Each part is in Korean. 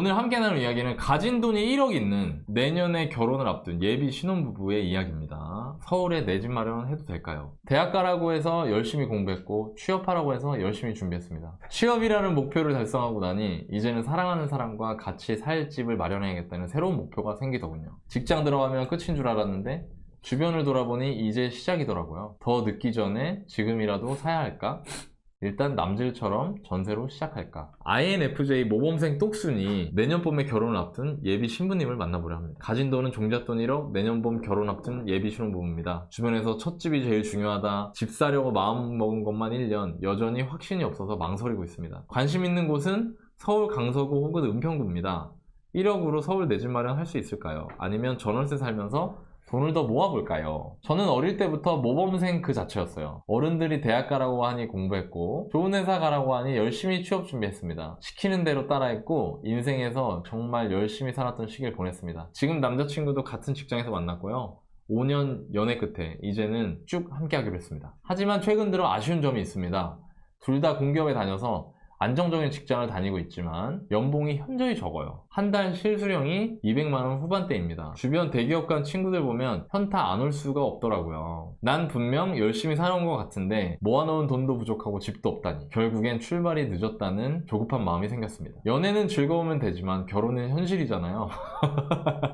오늘 함께 나눌 이야기는 가진 돈이 1억 있는 내년에 결혼을 앞둔 예비 신혼부부의 이야기입니다. 서울에 내 집 마련 해도 될까요? 대학 가라고 해서 열심히 공부했고 취업하라고 해서 열심히 준비했습니다. 취업이라는 목표를 달성하고 나니 이제는 사랑하는 사람과 같이 살 집을 마련해야겠다는 새로운 목표가 생기더군요. 직장 들어가면 끝인 줄 알았는데 주변을 돌아보니 이제 시작이더라고요. 더 늦기 전에 지금이라도 사야 할까? 일단 남들처럼 전세로 시작할까? INFJ 모범생 똑순이 내년 봄에 결혼을 앞둔 예비 신부님을 만나보려 합니다. 가진 돈은 종잣돈 1억, 내년 봄 결혼 앞둔 예비 신혼부부입니다. 주변에서 첫 집이 제일 중요하다, 집 사려고 마음 먹은 것만 1년, 여전히 확신이 없어서 망설이고 있습니다. 관심 있는 곳은 서울 강서구 혹은 은평구입니다. 1억으로 서울 내 집 마련할 수 있을까요? 아니면 전월세 살면서 돈을 더 모아볼까요? 저는 어릴 때부터 모범생 그 자체였어요. 어른들이 대학 가라고 하니 공부했고 좋은 회사 가라고 하니 열심히 취업 준비했습니다. 시키는 대로 따라했고 인생에서 정말 열심히 살았던 시기를 보냈습니다. 지금 남자친구도 같은 직장에서 만났고요. 5년 연애 끝에 이제는 쭉 함께 하기로 했습니다. 하지만 최근 들어 아쉬운 점이 있습니다. 둘 다 공기업에 다녀서 안정적인 직장을 다니고 있지만 연봉이 현저히 적어요. 한 달 실수령이 200만원 후반대입니다. 주변 대기업 간 친구들 보면 현타 안 올 수가 없더라고요. 난 분명 열심히 살아온 것 같은데 모아놓은 돈도 부족하고 집도 없다니 결국엔 출발이 늦었다는 조급한 마음이 생겼습니다. 연애는 즐거우면 되지만 결혼은 현실이잖아요.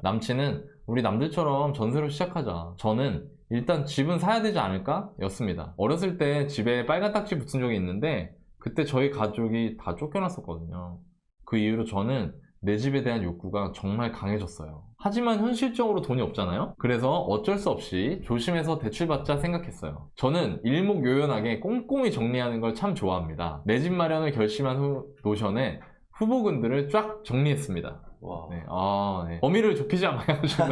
남친은 우리 남들처럼 전세로 시작하자. 저는 일단 집은 사야 되지 않을까? 였습니다. 어렸을 때 집에 빨간 딱지 붙은 적이 있는데 그때 저희 가족이 다 쫓겨났었거든요. 그 이후로 저는 내 집에 대한 욕구가 정말 강해졌어요. 하지만 현실적으로 돈이 없잖아요? 그래서 어쩔 수 없이 조심해서 대출받자 생각했어요. 저는 일목요연하게 꼼꼼히 정리하는 걸 참 좋아합니다. 내 집 마련을 결심한 후 노션에 후보군들을 쫙 정리했습니다. 네. 네. 범위를 좁히지 않아가지고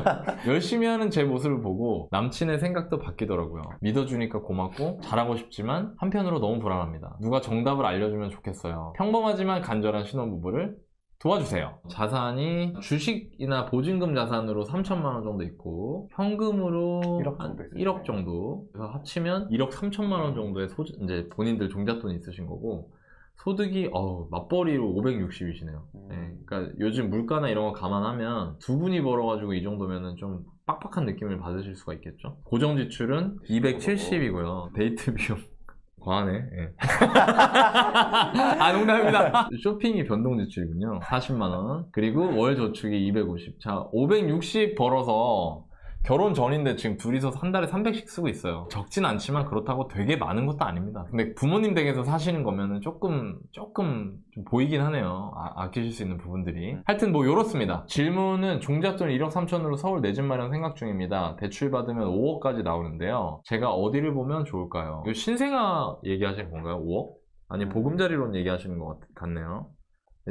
열심히 하는 제 모습을 보고 남친의 생각도 바뀌더라고요. 믿어주니까 고맙고 잘하고 싶지만 한편으로 너무 불안합니다. 누가 정답을 알려주면 좋겠어요. 평범하지만 간절한 신혼부부를 도와주세요. 자산이 주식이나 보증금 자산으로 3천만 원 정도 있고 현금으로 1억 정도 그래서 합치면 1억 3천만 원 정도의 이제 본인들 종잣돈이 있으신 거고 소득이 맞벌이로 560이시네요. 네, 그러니까 요즘 물가나 이런 거 감안하면 두 분이 벌어가지고 이 정도면은 좀 빡빡한 느낌을 받으실 수가 있겠죠. 고정 지출은 270이고요. 데이트 비용 과하네. 예. 농담입니다. 쇼핑이 변동 지출이군요. 40만원. 그리고 월 저축이 250. 자, 560 벌어서 결혼 전인데 지금 둘이서 한 달에 300씩 쓰고 있어요. 적진 않지만 그렇다고 되게 많은 것도 아닙니다. 근데 부모님 댁에서 사시는 거면은 조금 좀 보이긴 하네요. 아끼실 수 있는 부분들이. 하여튼 뭐 요렇습니다. 질문은 종잣돈 1억 3천으로 서울 내 집 마련 생각 중입니다. 대출 받으면 5억까지 나오는데요. 제가 어디를 보면 좋을까요? 이거 신생아 얘기하시는 건가요? 5억? 아니 보금자리론 얘기하시는 것 같네요.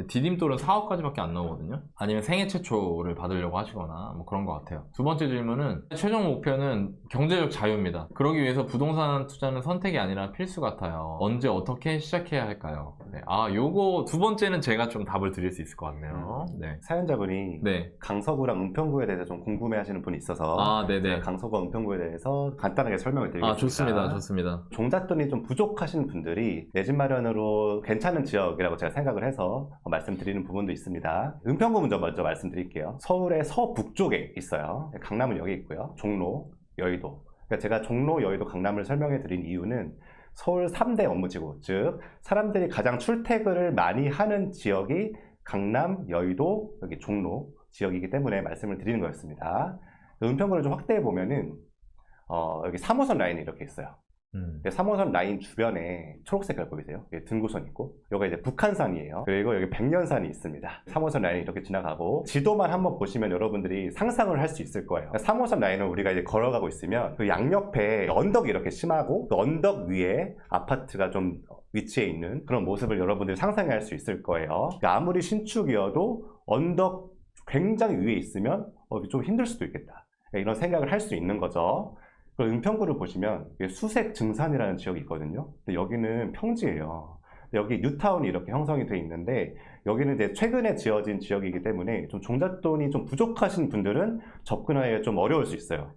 디딤돌은 4억까지밖에 안 나오거든요. 아니면 생애 최초를 받으려고 하시거나 뭐 그런 것 같아요. 두 번째 질문은 최종 목표는 경제적 자유입니다. 그러기 위해서 부동산 투자는 선택이 아니라 필수 같아요. 언제 어떻게 시작해야 할까요? 네. 요거 두 번째는 제가 좀 답을 드릴 수 있을 것 같네요. 네. 사연자분이 네. 강서구랑 은평구에 대해서 좀 궁금해하시는 분이 있어서 네네. 강서구와 은평구에 대해서 간단하게 설명을 드리겠습니다. 좋습니다. 종잣돈이 좀 부족하신 분들이 내 집 마련으로 괜찮은 지역이라고 제가 생각을 해서 말씀드리는 부분도 있습니다. 은평구 먼저 말씀드릴게요. 서울의 서북쪽에 있어요. 강남은 여기 있고요. 종로, 여의도. 그러니까 제가 종로, 여의도, 강남을 설명해 드린 이유는 서울 3대 업무지구, 즉 사람들이 가장 출퇴근을 많이 하는 지역이 강남, 여의도, 여기 종로 지역이기 때문에 말씀을 드리는 거였습니다. 은평구를 좀 확대해 보면은 여기 3호선 라인이 이렇게 있어요. 3호선 라인 주변에 초록색깔 보이세요? 여기 등구선 있고 여기가 이제 북한산이에요. 그리고 여기 백년산이 있습니다. 3호선 라인이 이렇게 지나가고 지도만 한번 보시면 여러분들이 상상을 할 수 있을 거예요. 3호선 라인을 우리가 이제 걸어가고 있으면 그 양옆에 언덕이 이렇게 심하고 그 언덕 위에 아파트가 좀 위치해 있는 그런 모습을 여러분들이 상상할 수 있을 거예요. 아무리 신축이어도 언덕 굉장히 위에 있으면 좀 힘들 수도 있겠다. 이런 생각을 할 수 있는 거죠. 은평구를 보시면 수색 증산이라는 지역이 있거든요. 근데 여기는 평지예요. 여기 뉴타운이 이렇게 형성이 되어 있는데 여기는 이제 최근에 지어진 지역이기 때문에 좀 종잣돈이 좀 부족하신 분들은 접근하기가 좀 어려울 수 있어요.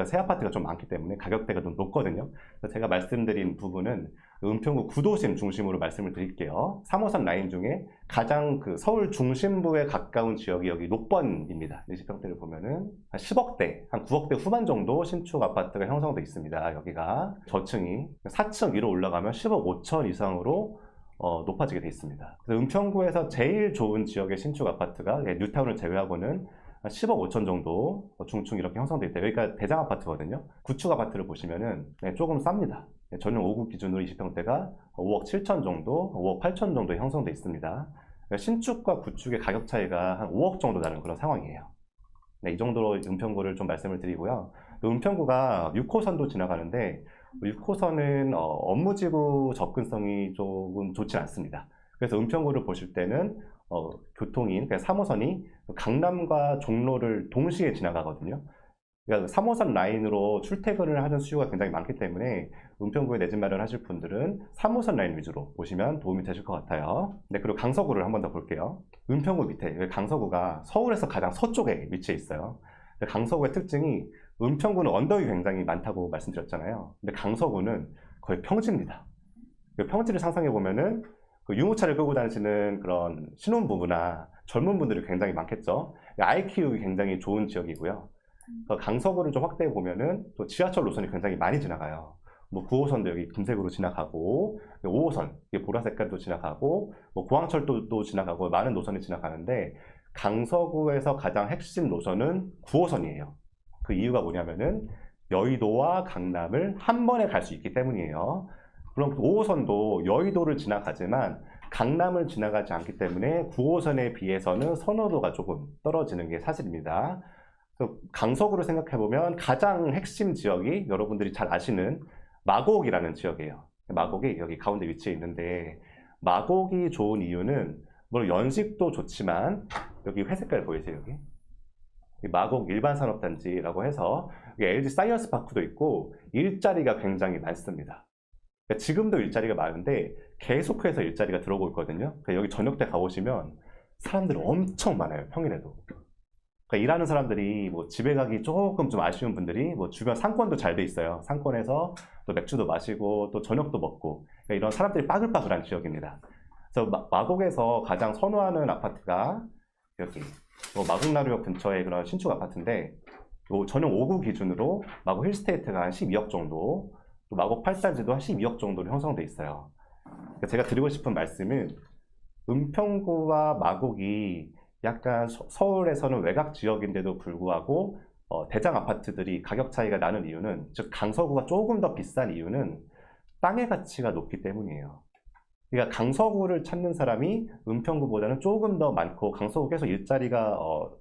새 아파트가 좀 많기 때문에 가격대가 좀 높거든요. 그래서 제가 말씀드린 부분은 은평구 구도심 중심으로 말씀을 드릴게요. 3호선 라인 중에 가장 그 서울 중심부에 가까운 지역이 여기 녹번입니다. 20평대를 보면은 한 10억대, 한 9억대 후반 정도 신축 아파트가 형성돼 있습니다. 여기가 저층이 4층 위로 올라가면 10억 5천 이상으로 높아지게 돼 있습니다. 그래서 은평구에서 제일 좋은 지역의 신축 아파트가 뉴타운을 제외하고는 한 10억 5천 정도 중층 이렇게 형성돼 있다. 여기가 대장 아파트거든요. 구축 아파트를 보시면은 조금 쌉니다. 전용 5구 기준으로 20평대가 5억 7천 정도, 5억 8천 정도 형성돼 있습니다. 신축과 구축의 가격 차이가 한 5억 정도 나는 그런 상황이에요. 이 정도로 은평구를 좀 말씀을 드리고요. 또 은평구가 6호선도 지나가는데 6호선은 업무지구 접근성이 조금 좋지 않습니다. 그래서 은평구를 보실 때는 교통인 3호선이 강남과 종로를 동시에 지나가거든요. 그러니까 3호선 라인으로 출퇴근을 하는 수요가 굉장히 많기 때문에 은평구에 내 집 마련하실 분들은 3호선 라인 위주로 보시면 도움이 되실 것 같아요. 네, 그리고 강서구를 한 번 더 볼게요. 은평구 밑에 강서구가 서울에서 가장 서쪽에 위치해 있어요. 강서구의 특징이 은평구는 언덕이 굉장히 많다고 말씀드렸잖아요. 근데 강서구는 거의 평지입니다. 평지를 상상해 보면은 그 유모차를 끌고 다니시는 그런 신혼부부나 젊은 분들이 굉장히 많겠죠. 아이 키우기 굉장히 좋은 지역이고요. 강서구를 좀 확대해 보면은 또 지하철 노선이 굉장히 많이 지나가요. 뭐 9호선도 여기 금색으로 지나가고 5호선 보라색깔도 지나가고 뭐 공항철도도 지나가고 많은 노선이 지나가는데 강서구에서 가장 핵심 노선은 9호선이에요. 그 이유가 뭐냐면은 여의도와 강남을 한 번에 갈 수 있기 때문이에요. 그럼 5호선도 여의도를 지나가지만 강남을 지나가지 않기 때문에 9호선에 비해서는 선호도가 조금 떨어지는 게 사실입니다. 강서구를 생각해보면 가장 핵심 지역이 여러분들이 잘 아시는 마곡이라는 지역이에요. 마곡이 여기 가운데 위치해 있는데 마곡이 좋은 이유는 물론 연식도 좋지만 여기 회색깔 보이세요? 여기 마곡 일반산업단지라고 해서 LG 사이언스 파크도 있고 일자리가 굉장히 많습니다. 그러니까 지금도 일자리가 많은데 계속해서 일자리가 들어오고 있거든요. 그러니까 여기 저녁 때 가보시면 사람들이 엄청 많아요. 평일에도. 그러니까 일하는 사람들이 뭐 집에 가기 조금 좀 아쉬운 분들이 뭐 주변 상권도 잘 돼 있어요. 상권에서 또 맥주도 마시고 또 저녁도 먹고 그러니까 이런 사람들이 빠글빠글한 지역입니다. 그래서 마곡에서 가장 선호하는 아파트가 여기 마곡나루역 근처에 그런 신축 아파트인데 전용 5구 기준으로 마곡 힐스테이트가 한 12억 정도 또 마곡 8단지도 한 12억 정도로 형성돼 있어요. 그러니까 제가 드리고 싶은 말씀은 은평구와 마곡이 약간 서울에서는 외곽 지역인데도 불구하고 대장 아파트들이 가격 차이가 나는 이유는 즉 강서구가 조금 더 비싼 이유는 땅의 가치가 높기 때문이에요. 그러니까 강서구를 찾는 사람이 은평구보다는 조금 더 많고 강서구 계속 일자리가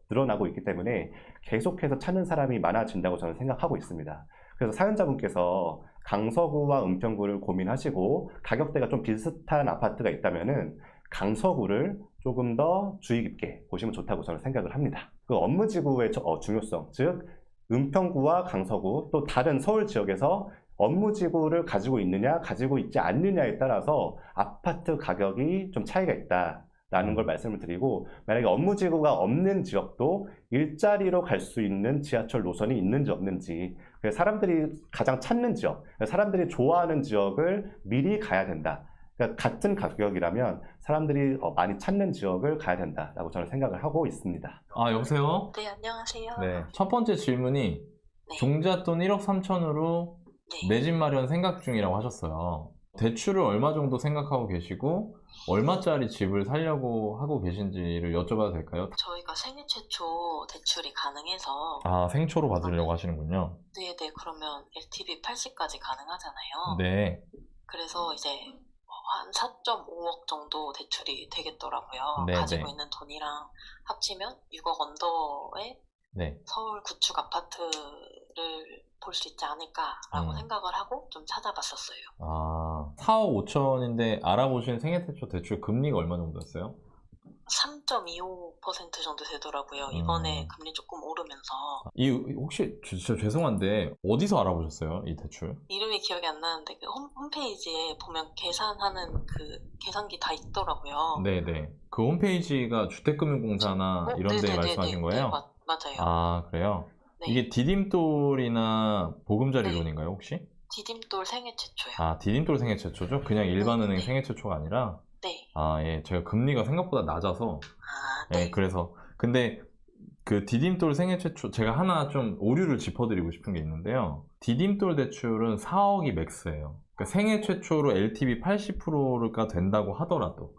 늘어나고 있기 때문에 계속해서 찾는 사람이 많아진다고 저는 생각하고 있습니다. 그래서 사연자분께서 강서구와 은평구를 고민하시고 가격대가 좀 비슷한 아파트가 있다면은 강서구를 조금 더 주의 깊게 보시면 좋다고 저는 생각을 합니다. 그 업무지구의 중요성, 즉 은평구와 강서구 또 다른 서울 지역에서 업무지구를 가지고 있느냐 가지고 있지 않느냐에 따라서 아파트 가격이 좀 차이가 있다라는 걸 말씀을 드리고 만약에 업무지구가 없는 지역도 일자리로 갈 수 있는 지하철 노선이 있는지 없는지 사람들이 가장 찾는 지역, 사람들이 좋아하는 지역을 미리 가야 된다. 그러니까 같은 가격이라면 사람들이 많이 찾는 지역을 가야 된다라고 저는 생각을 하고 있습니다. 아, 여보세요? 네, 안녕하세요. 네. 첫 번째 질문이 네. 종잣돈 1억 3천으로 네. 내 집 마련 생각 중이라고 하셨어요. 대출을 얼마 정도 생각하고 계시고 얼마짜리 집을 살려고 하고 계신지를 여쭤봐도 될까요? 저희가 생애 최초 대출이 가능해서 아, 생초로 받으려고 하시는군요. 네네, 그러면 LTV 80까지 가능하잖아요. 네. 그래서 이제 한 4.5억 정도 대출이 되겠더라고요. 네, 가지고 네. 있는 돈이랑 합치면 6억 언더의 네. 서울 구축 아파트를 볼 수 있지 않을까라고 생각을 하고 좀 찾아봤었어요. 아, 4억 5천인데 알아보신 생애 최초 대출 금리가 얼마 정도였어요? 3.25% 정도 되더라고요. 이번에 금리 조금 오르면서. 혹시 진짜 죄송한데 어디서 알아보셨어요? 이 대출? 이름이 기억이 안 나는데 그 홈페이지에 보면 계산하는 그 계산기 다 있더라고요. 네네. 그 홈페이지가 주택금융공사나 이런 데 말씀하신 거예요? 네, 맞아요. 아, 그래요? 네. 이게 디딤돌이나 보금자리 네. 론인가요, 혹시? 디딤돌 생애 최초요. 아, 디딤돌 생애 최초죠? 그냥 일반은행 네. 생애 최초가 아니라? 네. 아, 예. 제가 금리가 생각보다 낮아서. 아, 예, 네. 그래서. 근데 그 디딤돌 생애 최초, 제가 하나 좀 오류를 짚어드리고 싶은 게 있는데요. 디딤돌 대출은 4억이 맥스예요. 그러니까 생애 최초로 LTV 80%가 된다고 하더라도.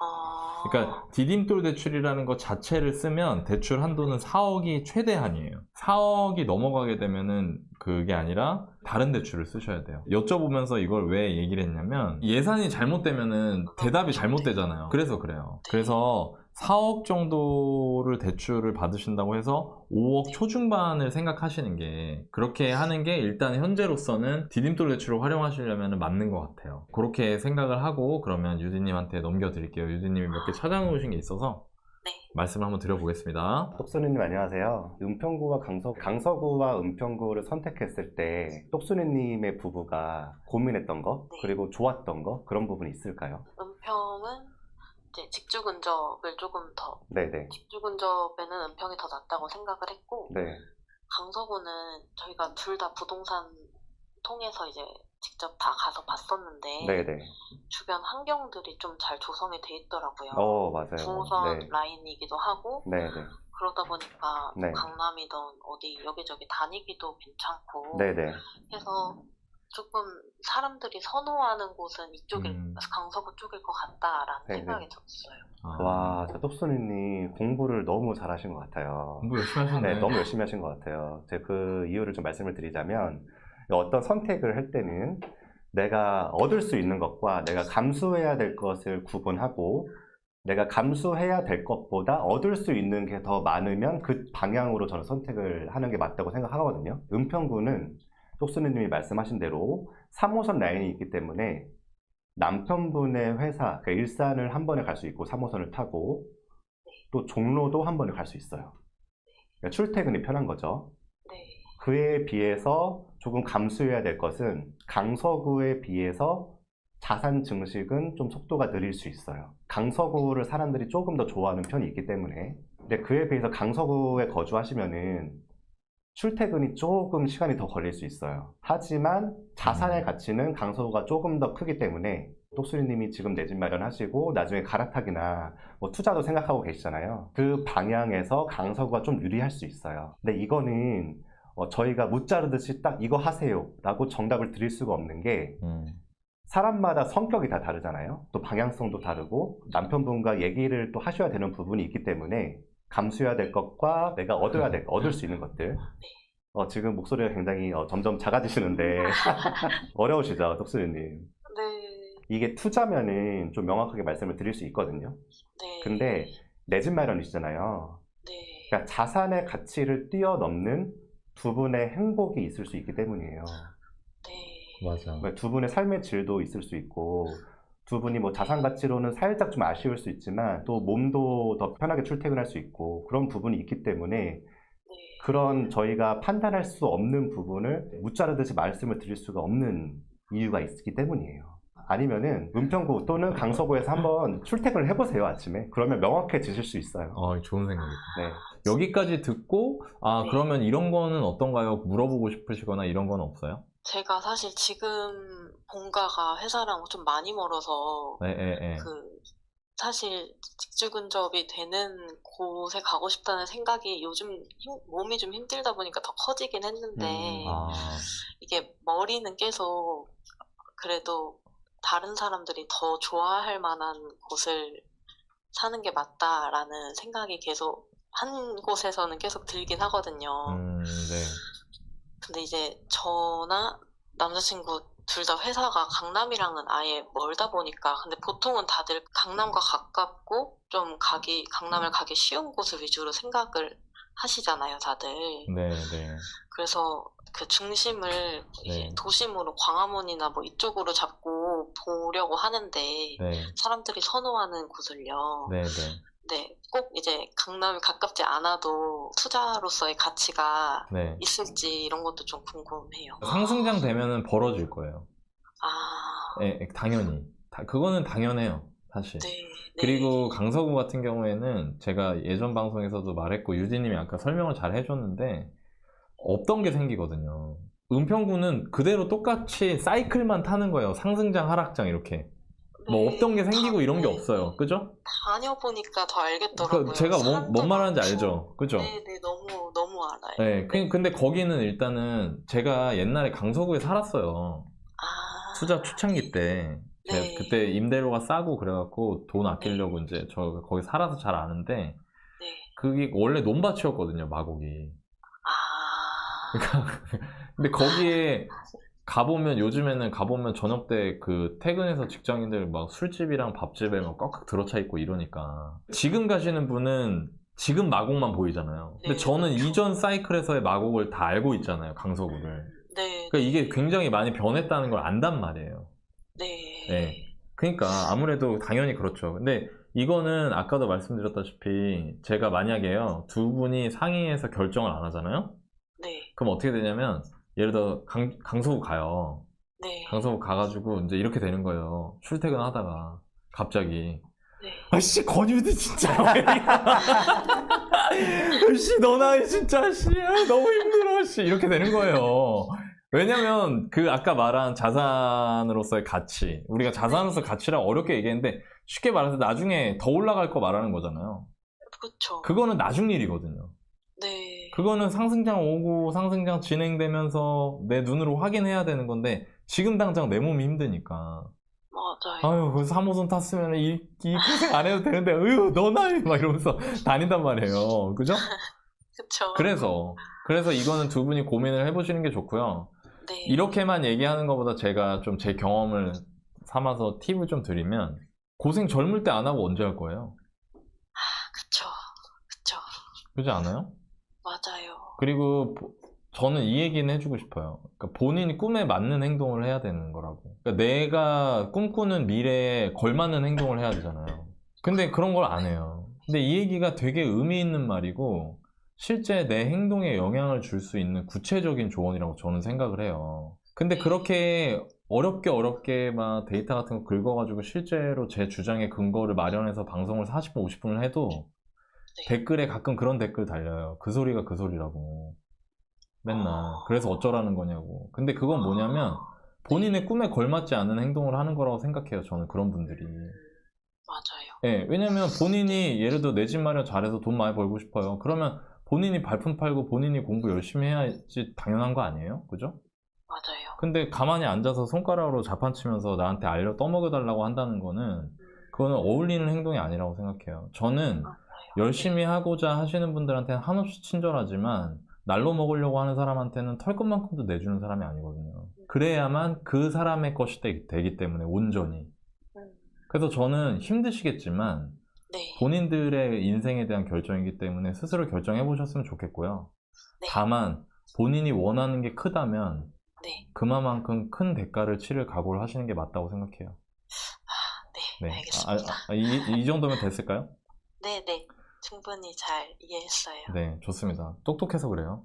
그러니까 디딤돌 대출이라는 것 자체를 쓰면 대출 한도는 4억이 최대한이에요. 4억이 넘어가게 되면은 그게 아니라 다른 대출을 쓰셔야 돼요. 여쭤보면서 이걸 왜 얘기를 했냐면 예산이 잘못되면은 대답이 잘못되잖아요. 그래서 그래요. 그래서 4억 정도를 대출을 받으신다고 해서 5억 초중반을 생각하시는 게 그렇게 하는 게 일단 현재로서는 디딤돌 대출을 활용하시려면 맞는 것 같아요. 그렇게 생각을 하고 그러면 유디님한테 넘겨드릴게요. 유디님이 몇 개 찾아놓으신 게 있어서 네. 말씀을 한번 드려보겠습니다. 똑순이님 안녕하세요. 은평구와 강서구와 은평구를 선택했을 때 똑순이님의 부부가 고민했던 거 네. 그리고 좋았던 거 그런 부분이 있을까요? 은평은 이제 직주 근접을 조금 더 네네. 직주 근접에는 은평이 더 낫다고 생각을 했고 네. 강서구는 저희가 둘 다 부동산 통해서 이제 직접 다 가서 봤었는데 네네. 주변 환경들이 좀 잘 조성이 돼 있더라고요. 맞아요. 부호선 네. 라인이기도 하고 네네. 그러다 보니까 네. 강남이든 어디 여기저기 다니기도 괜찮고 네네. 해서 조금 사람들이 선호하는 곳은 이쪽일 강서구 쪽일 것 같다라는 네네. 생각이 들었어요. 와, 저 똑순이님 공부를 너무 잘하신 것 같아요. 공부 열심히 하셨네. 네, 너무 열심히 하신 것 같아요. 제가 그 이유를 좀 말씀을 드리자면 어떤 선택을 할 때는 내가 얻을 수 있는 것과 내가 감수해야 될 것을 구분하고 내가 감수해야 될 것보다 얻을 수 있는 게 더 많으면 그 방향으로 저는 선택을 하는 게 맞다고 생각하거든요. 은평구는 똑순이님이 말씀하신 대로 3호선 라인이 있기 때문에 남편분의 회사, 그러니까 일산을 한 번에 갈 수 있고 3호선을 타고 또 종로도 한 번에 갈 수 있어요. 그러니까 출퇴근이 편한 거죠. 네. 그에 비해서 조금 감수해야 될 것은 강서구에 비해서 자산 증식은 좀 속도가 느릴 수 있어요. 강서구를 사람들이 조금 더 좋아하는 편이 있기 때문에. 근데 그에 비해서 강서구에 거주하시면은 출퇴근이 조금 시간이 더 걸릴 수 있어요. 하지만 자산의 가치는 강서구가 조금 더 크기 때문에 똑수리님이 지금 내 집 마련하시고 나중에 갈아타기나 뭐 투자도 생각하고 계시잖아요. 그 방향에서 강서구가 좀 유리할 수 있어요. 근데 이거는 저희가 무자르듯이 딱 이거 하세요 라고 정답을 드릴 수가 없는 게 사람마다 성격이 다 다르잖아요. 또 방향성도 다르고 남편분과 얘기를 또 하셔야 되는 부분이 있기 때문에 감수해야 될 것과 내가 얻을 수 있는 것들. 지금 목소리가 굉장히 점점 작아지시는데 어려우시죠, 똑수리님? 네. 이게 투자면은 좀 명확하게 말씀을 드릴 수 있거든요. 네. 근데 내 집 마련이시잖아요. 네. 그러니까 자산의 가치를 뛰어넘는 두 분의 행복이 있을 수 있기 때문이에요. 네. 맞아. 그러니까 두 분의 삶의 질도 있을 수 있고 두 분이 뭐 자산 가치로는 살짝 좀 아쉬울 수 있지만 또 몸도 더 편하게 출퇴근할 수 있고 그런 부분이 있기 때문에 그런 저희가 판단할 수 없는 부분을 무자르듯이 말씀을 드릴 수가 없는 이유가 있기 때문이에요. 아니면은 은평구 또는 강서구에서 한번 출퇴근을 해보세요, 아침에. 그러면 명확해지실 수 있어요. 좋은 생각이다. 네. 여기까지 듣고 네. 그러면 이런 거는 어떤가요? 물어보고 싶으시거나 이런 건 없어요? 제가 사실 지금 본가가 회사랑 좀 많이 멀어서 네. 사실 직주 근접이 되는 곳에 가고 싶다는 생각이 요즘 몸이 좀 힘들다 보니까 더 커지긴 했는데 이게 머리는 계속 그래도 다른 사람들이 더 좋아할 만한 곳을 사는 게 맞다라는 생각이 계속 한 곳에서는 계속 들긴 하거든요. 네. 근데 이제 저나 남자친구 둘 다 회사가 강남이랑은 아예 멀다 보니까 근데 보통은 다들 강남과 가깝고 좀 강남을 가기 쉬운 곳을 위주로 생각을 하시잖아요, 다들. 네. 그래서 그 중심을 이제 도심으로 광화문이나 뭐 이쪽으로 잡고 보려고 하는데 사람들이 선호하는 곳을요. 네, 꼭 이제 강남이 가깝지 않아도 투자로서의 가치가 있을지 이런 것도 좀 궁금해요. 상승장 되면은 벌어질 거예요. 당연히. 그거는 당연해요, 사실. 네. 그리고 강서구 같은 경우에는 제가 예전 방송에서도 말했고 유디님이 아까 설명을 잘 해줬는데 없던 게 생기거든요. 은평구는 그대로 똑같이 사이클만 타는 거예요. 상승장, 하락장 이렇게. 뭐 네, 없던 게 생기고 이런 게 네, 없어요. 그죠? 다녀보니까 더 알겠더라고요. 제가 사람도 뭔 말하는지 많고. 알죠? 그죠? 네네, 너무 알아요. 네. 근데 거기는 일단은 제가 옛날에 강서구에 살았어요. 아, 투자 초창기 때. 제가 네. 그때 임대료가 싸고 그래갖고 돈 아끼려고 이제 저 거기 살아서 잘 아는데 네. 그게 원래 논밭이었거든요, 마곡이. 아, 근데 거기에 가보면 요즘에는 가보면 저녁 때 그 퇴근해서 직장인들 막 술집이랑 밥집에 막 꽉꽉 들어차 있고 이러니까 지금 가시는 분은 지금 마곡만 보이잖아요. 근데 네, 저는 그렇죠. 이전 사이클에서의 마곡을 다 알고 있잖아요, 강서구를. 네. 그러니까 이게 굉장히 많이 변했다는 걸 안단 말이에요. 네. 네. 그러니까 아무래도 당연히 그렇죠. 근데 이거는 아까도 말씀드렸다시피 제가 만약에요, 두 분이 상의해서 결정을 안 하잖아요? 네. 그럼 어떻게 되냐면 예를 들어 강서구 가요. 네. 강서구 가가지고 이제 이렇게 되는 거예요. 출퇴근하다가 갑자기 네. 아씨 권유디 진짜 씨 너나 진짜 씨 너무 힘들어 씨 이렇게 되는 거예요. 왜냐면 그 아까 말한 자산으로서의 가치, 우리가 자산으로서 가치라고 어렵게 얘기했는데 쉽게 말해서 나중에 더 올라갈 거 말하는 거잖아요. 그쵸. 그거는 나중 일이거든요. 네. 그거는 상승장 오고 상승장 진행되면서 내 눈으로 확인해야 되는 건데 지금 당장 내 몸이 힘드니까 맞아요. 아유 그 3호선 탔으면 이 고생 안 해도 되는데 으유 너나 막 이러면서 다닌단 말이에요. 그죠? 그쵸. 그래서 이거는 두 분이 고민을 해보시는 게 좋고요. 네. 이렇게만 얘기하는 것보다 제가 좀 제 경험을 삼아서 팁을 좀 드리면 고생 젊을 때 안 하고 언제 할 거예요? 그쵸. 그쵸. 그렇지 않아요? 맞아요. 그리고 저는 이 얘기는 해주고 싶어요. 그러니까 본인이 꿈에 맞는 행동을 해야 되는 거라고. 그러니까 내가 꿈꾸는 미래에 걸맞는 행동을 해야 되잖아요. 근데 그런 걸 안 해요. 근데 이 얘기가 되게 의미 있는 말이고 실제 내 행동에 영향을 줄 수 있는 구체적인 조언이라고 저는 생각을 해요. 근데 그렇게 어렵게 막 데이터 같은 거 긁어가지고 실제로 제 주장의 근거를 마련해서 방송을 40분, 50분을 해도 네. 댓글에 가끔 그런 댓글 달려요. 그 소리가 그 소리라고. 맨날. 그래서 어쩌라는 거냐고. 근데 그건 뭐냐면 본인의 꿈에 걸맞지 않은 행동을 하는 거라고 생각해요. 저는 그런 분들이. 맞아요. 예, 왜냐면 본인이 예를 들어 내 집 마련 잘해서 돈 많이 벌고 싶어요. 그러면 본인이 발품 팔고 본인이 공부 열심히 해야지 당연한 거 아니에요? 그죠? 맞아요. 근데 가만히 앉아서 손가락으로 자판치면서 나한테 알려 떠먹여달라고 한다는 거는 그거는 어울리는 행동이 아니라고 생각해요. 저는 맞아요. 열심히 하고자 하시는 분들한테는 한없이 친절하지만 날로 먹으려고 하는 사람한테는 털끝만큼도 내주는 사람이 아니거든요. 그래야만 그 사람의 것이 되기 때문에 온전히. 그래서 저는 힘드시겠지만 네. 본인들의 인생에 대한 결정이기 때문에 스스로 결정해 보셨으면 좋겠고요. 네. 다만 본인이 원하는 게 크다면 네. 그만큼 큰 대가를 치를 각오를 하시는 게 맞다고 생각해요. 네. 알겠습니다. 이 정도면 됐을까요? 네. 충분히 잘 이해했어요. 네, 좋습니다. 똑똑해서 그래요.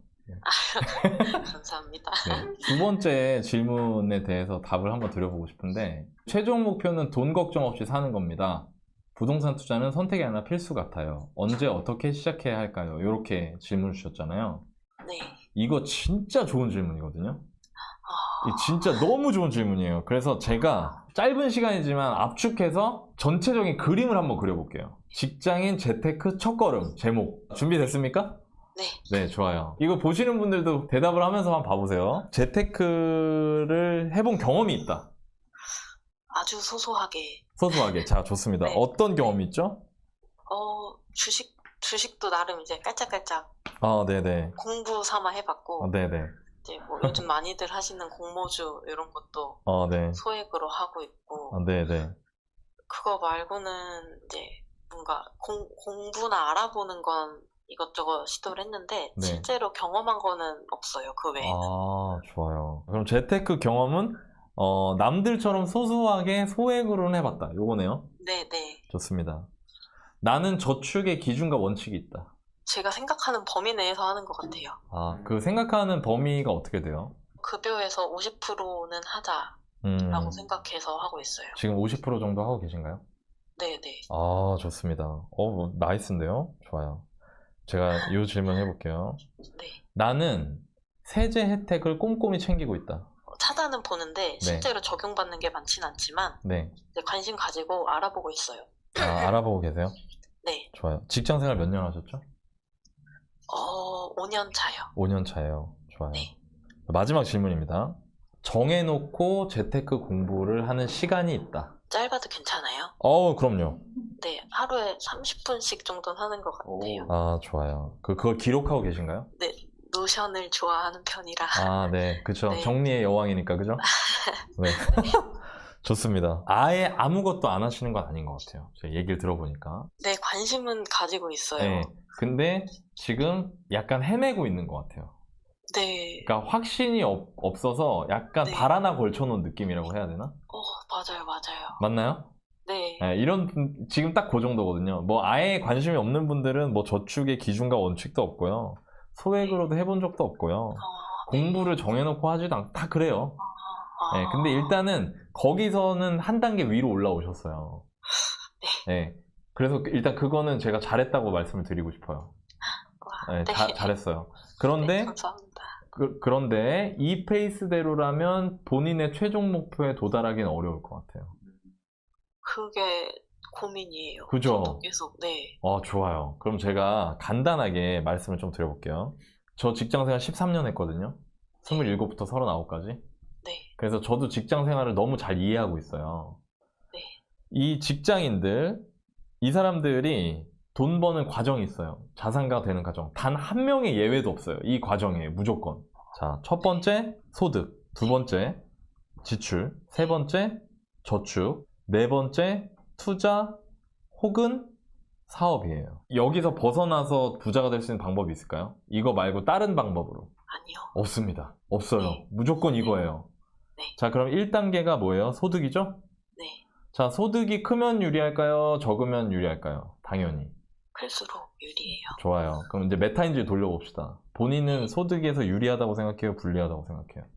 감사합니다. 네, 두 번째 질문에 대해서 답을 한번 드려보고 싶은데 최종 목표는 돈 걱정 없이 사는 겁니다. 부동산 투자는 선택이 아니라 필수 같아요. 언제 어떻게 시작해야 할까요? 이렇게 질문을 주셨잖아요. 네. 이거 진짜 좋은 질문이거든요. 아, 진짜 너무 좋은 질문이에요. 그래서 제가 짧은 시간이지만 압축해서 전체적인 그림을 한번 그려볼게요. 직장인 재테크 첫걸음 제목 준비됐습니까? 네. 네, 좋아요. 이거 보시는 분들도 대답을 하면서 한번 봐보세요. 재테크를 해본 경험이 있다. 아주 소소하게. 소소하게. 자, 좋습니다. 네. 어떤 경험이 있죠? 주식도 나름 이제 깔짝깔짝 아, 네네. 공부 삼아 해봤고, 네네. 이제 뭐 요즘 많이들 하시는 공모주 이런 것도 네. 소액으로 하고 있고, 네네. 그거 말고는 이제 뭔가 공부나 알아보는 건 이것저것 시도를 했는데, 네. 실제로 경험한 거는 없어요, 그 외에는. 아, 좋아요. 그럼 재테크 경험은 남들처럼 소소하게 소액으로는 해봤다. 요거네요. 네네. 좋습니다. 나는 저축의 기준과 원칙이 있다. 제가 생각하는 범위 내에서 하는 것 같아요. 아, 그 생각하는 범위가 어떻게 돼요? 급여에서 50%는 하자라고 생각해서 하고 있어요. 지금 50% 정도 하고 계신가요? 네네. 아, 좋습니다. 나이스인데요? 좋아요. 제가 이 질문 해볼게요. 네. 나는 세제 혜택을 꼼꼼히 챙기고 있다. 찾아는 보는데 실제로 적용받는 게 많지는 않지만 네. 이제 관심 가지고 알아보고 있어요. 아, 알아보고 계세요? 네. 좋아요. 직장 생활 몇 년 하셨죠? 5년 차요. 5년 차예요. 좋아요. 네. 마지막 질문입니다. 정해놓고 재테크 공부를 하는 시간이 있다. 짧아도 괜찮아요? 그럼요. 네, 하루에 30분씩 정도는 하는 것 같아요. 아, 좋아요. 그걸 기록하고 계신가요? 네, 노션을 좋아하는 편이라. 아, 네. 그쵸. 네. 정리의 여왕이니까, 그죠? 네. 좋습니다. 아예 아무것도 안 하시는 건 아닌 것 같아요. 제가 얘기를 들어보니까. 네, 관심은 가지고 있어요. 네. 근데 지금 약간 헤매고 있는 것 같아요. 네. 그러니까 확신이 없어서 약간 네. 발 하나 걸쳐놓은 느낌이라고 해야 되나? 맞아요, 맞아요. 맞나요? 네. 네, 지금 딱 그 정도거든요. 뭐 아예 관심이 없는 분들은 뭐 저축의 기준과 원칙도 없고요. 소액으로도 해본 적도 없고요. 공부를 정해놓고 하지도 않고 다 그래요. 네, 근데 일단은 거기서는 한 단계 위로 올라오셨어요. 네. 그래서 일단 그거는 제가 잘했다고 말씀을 드리고 싶어요. 네, 네. 잘했어요. 그런데 네, 감사합니다. 그런데 이 페이스대로라면 본인의 최종 목표에 도달하기는 어려울 것 같아요. 그게 고민이에요. 그죠? 저도 계속, 네. 좋아요. 그럼 제가 간단하게 말씀을 좀 드려볼게요. 저 직장생활 13년 했거든요. 27부터 39까지. 네. 그래서 저도 직장생활을 너무 잘 이해하고 있어요. 네. 이 직장인들, 이 사람들이 돈 버는 과정이 있어요. 자산가 되는 과정. 단 한 명의 예외도 없어요. 이 과정에 무조건. 자, 첫 번째 소득, 두 번째 지출, 세 번째 저축, 네 번째 투자 혹은 사업이에요. 여기서 벗어나서 부자가 될 수 있는 방법이 있을까요? 이거 말고 다른 방법으로. 아니요. 없습니다. 없어요. 네. 무조건 이거예요. 네. 자, 그럼 1단계가 뭐예요? 소득이죠? 네. 자, 소득이 크면 유리할까요? 적으면 유리할까요? 당연히. 클수록 유리해요. 좋아요. 그럼 이제 메타인지를 돌려봅시다. 본인은 소득에서 유리하다고 생각해요? 불리하다고 생각해요?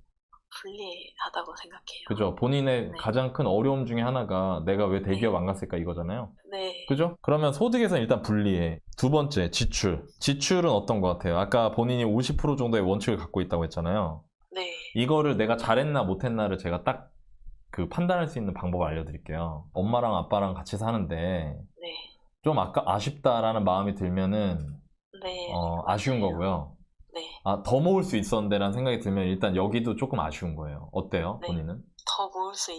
불리하다고 생각해요. 그죠? 본인의 네. 가장 큰 어려움 중에 하나가 내가 왜 대기업 안 갔을까 이거잖아요. 네. 그죠? 그러면 소득에서는 일단 불리해. 두 번째, 지출. 지출은 어떤 것 같아요? 아까 본인이 50% 정도의 원칙을 갖고 있다고 했잖아요. 네. 이거를 내가 잘했나 못했나를 제가 딱 그 판단할 수 있는 방법을 알려드릴게요. 엄마랑 아빠랑 같이 사는데 네. 좀 아쉽다라는 마음이 들면은 네. 아쉬운 맞아요. 거고요. 네. 더 모을 수 있었는데 라는 생각이 들면 일단 여기도 조금 아쉬운 거예요. 어때요? 네. 본인은? 더 모을 수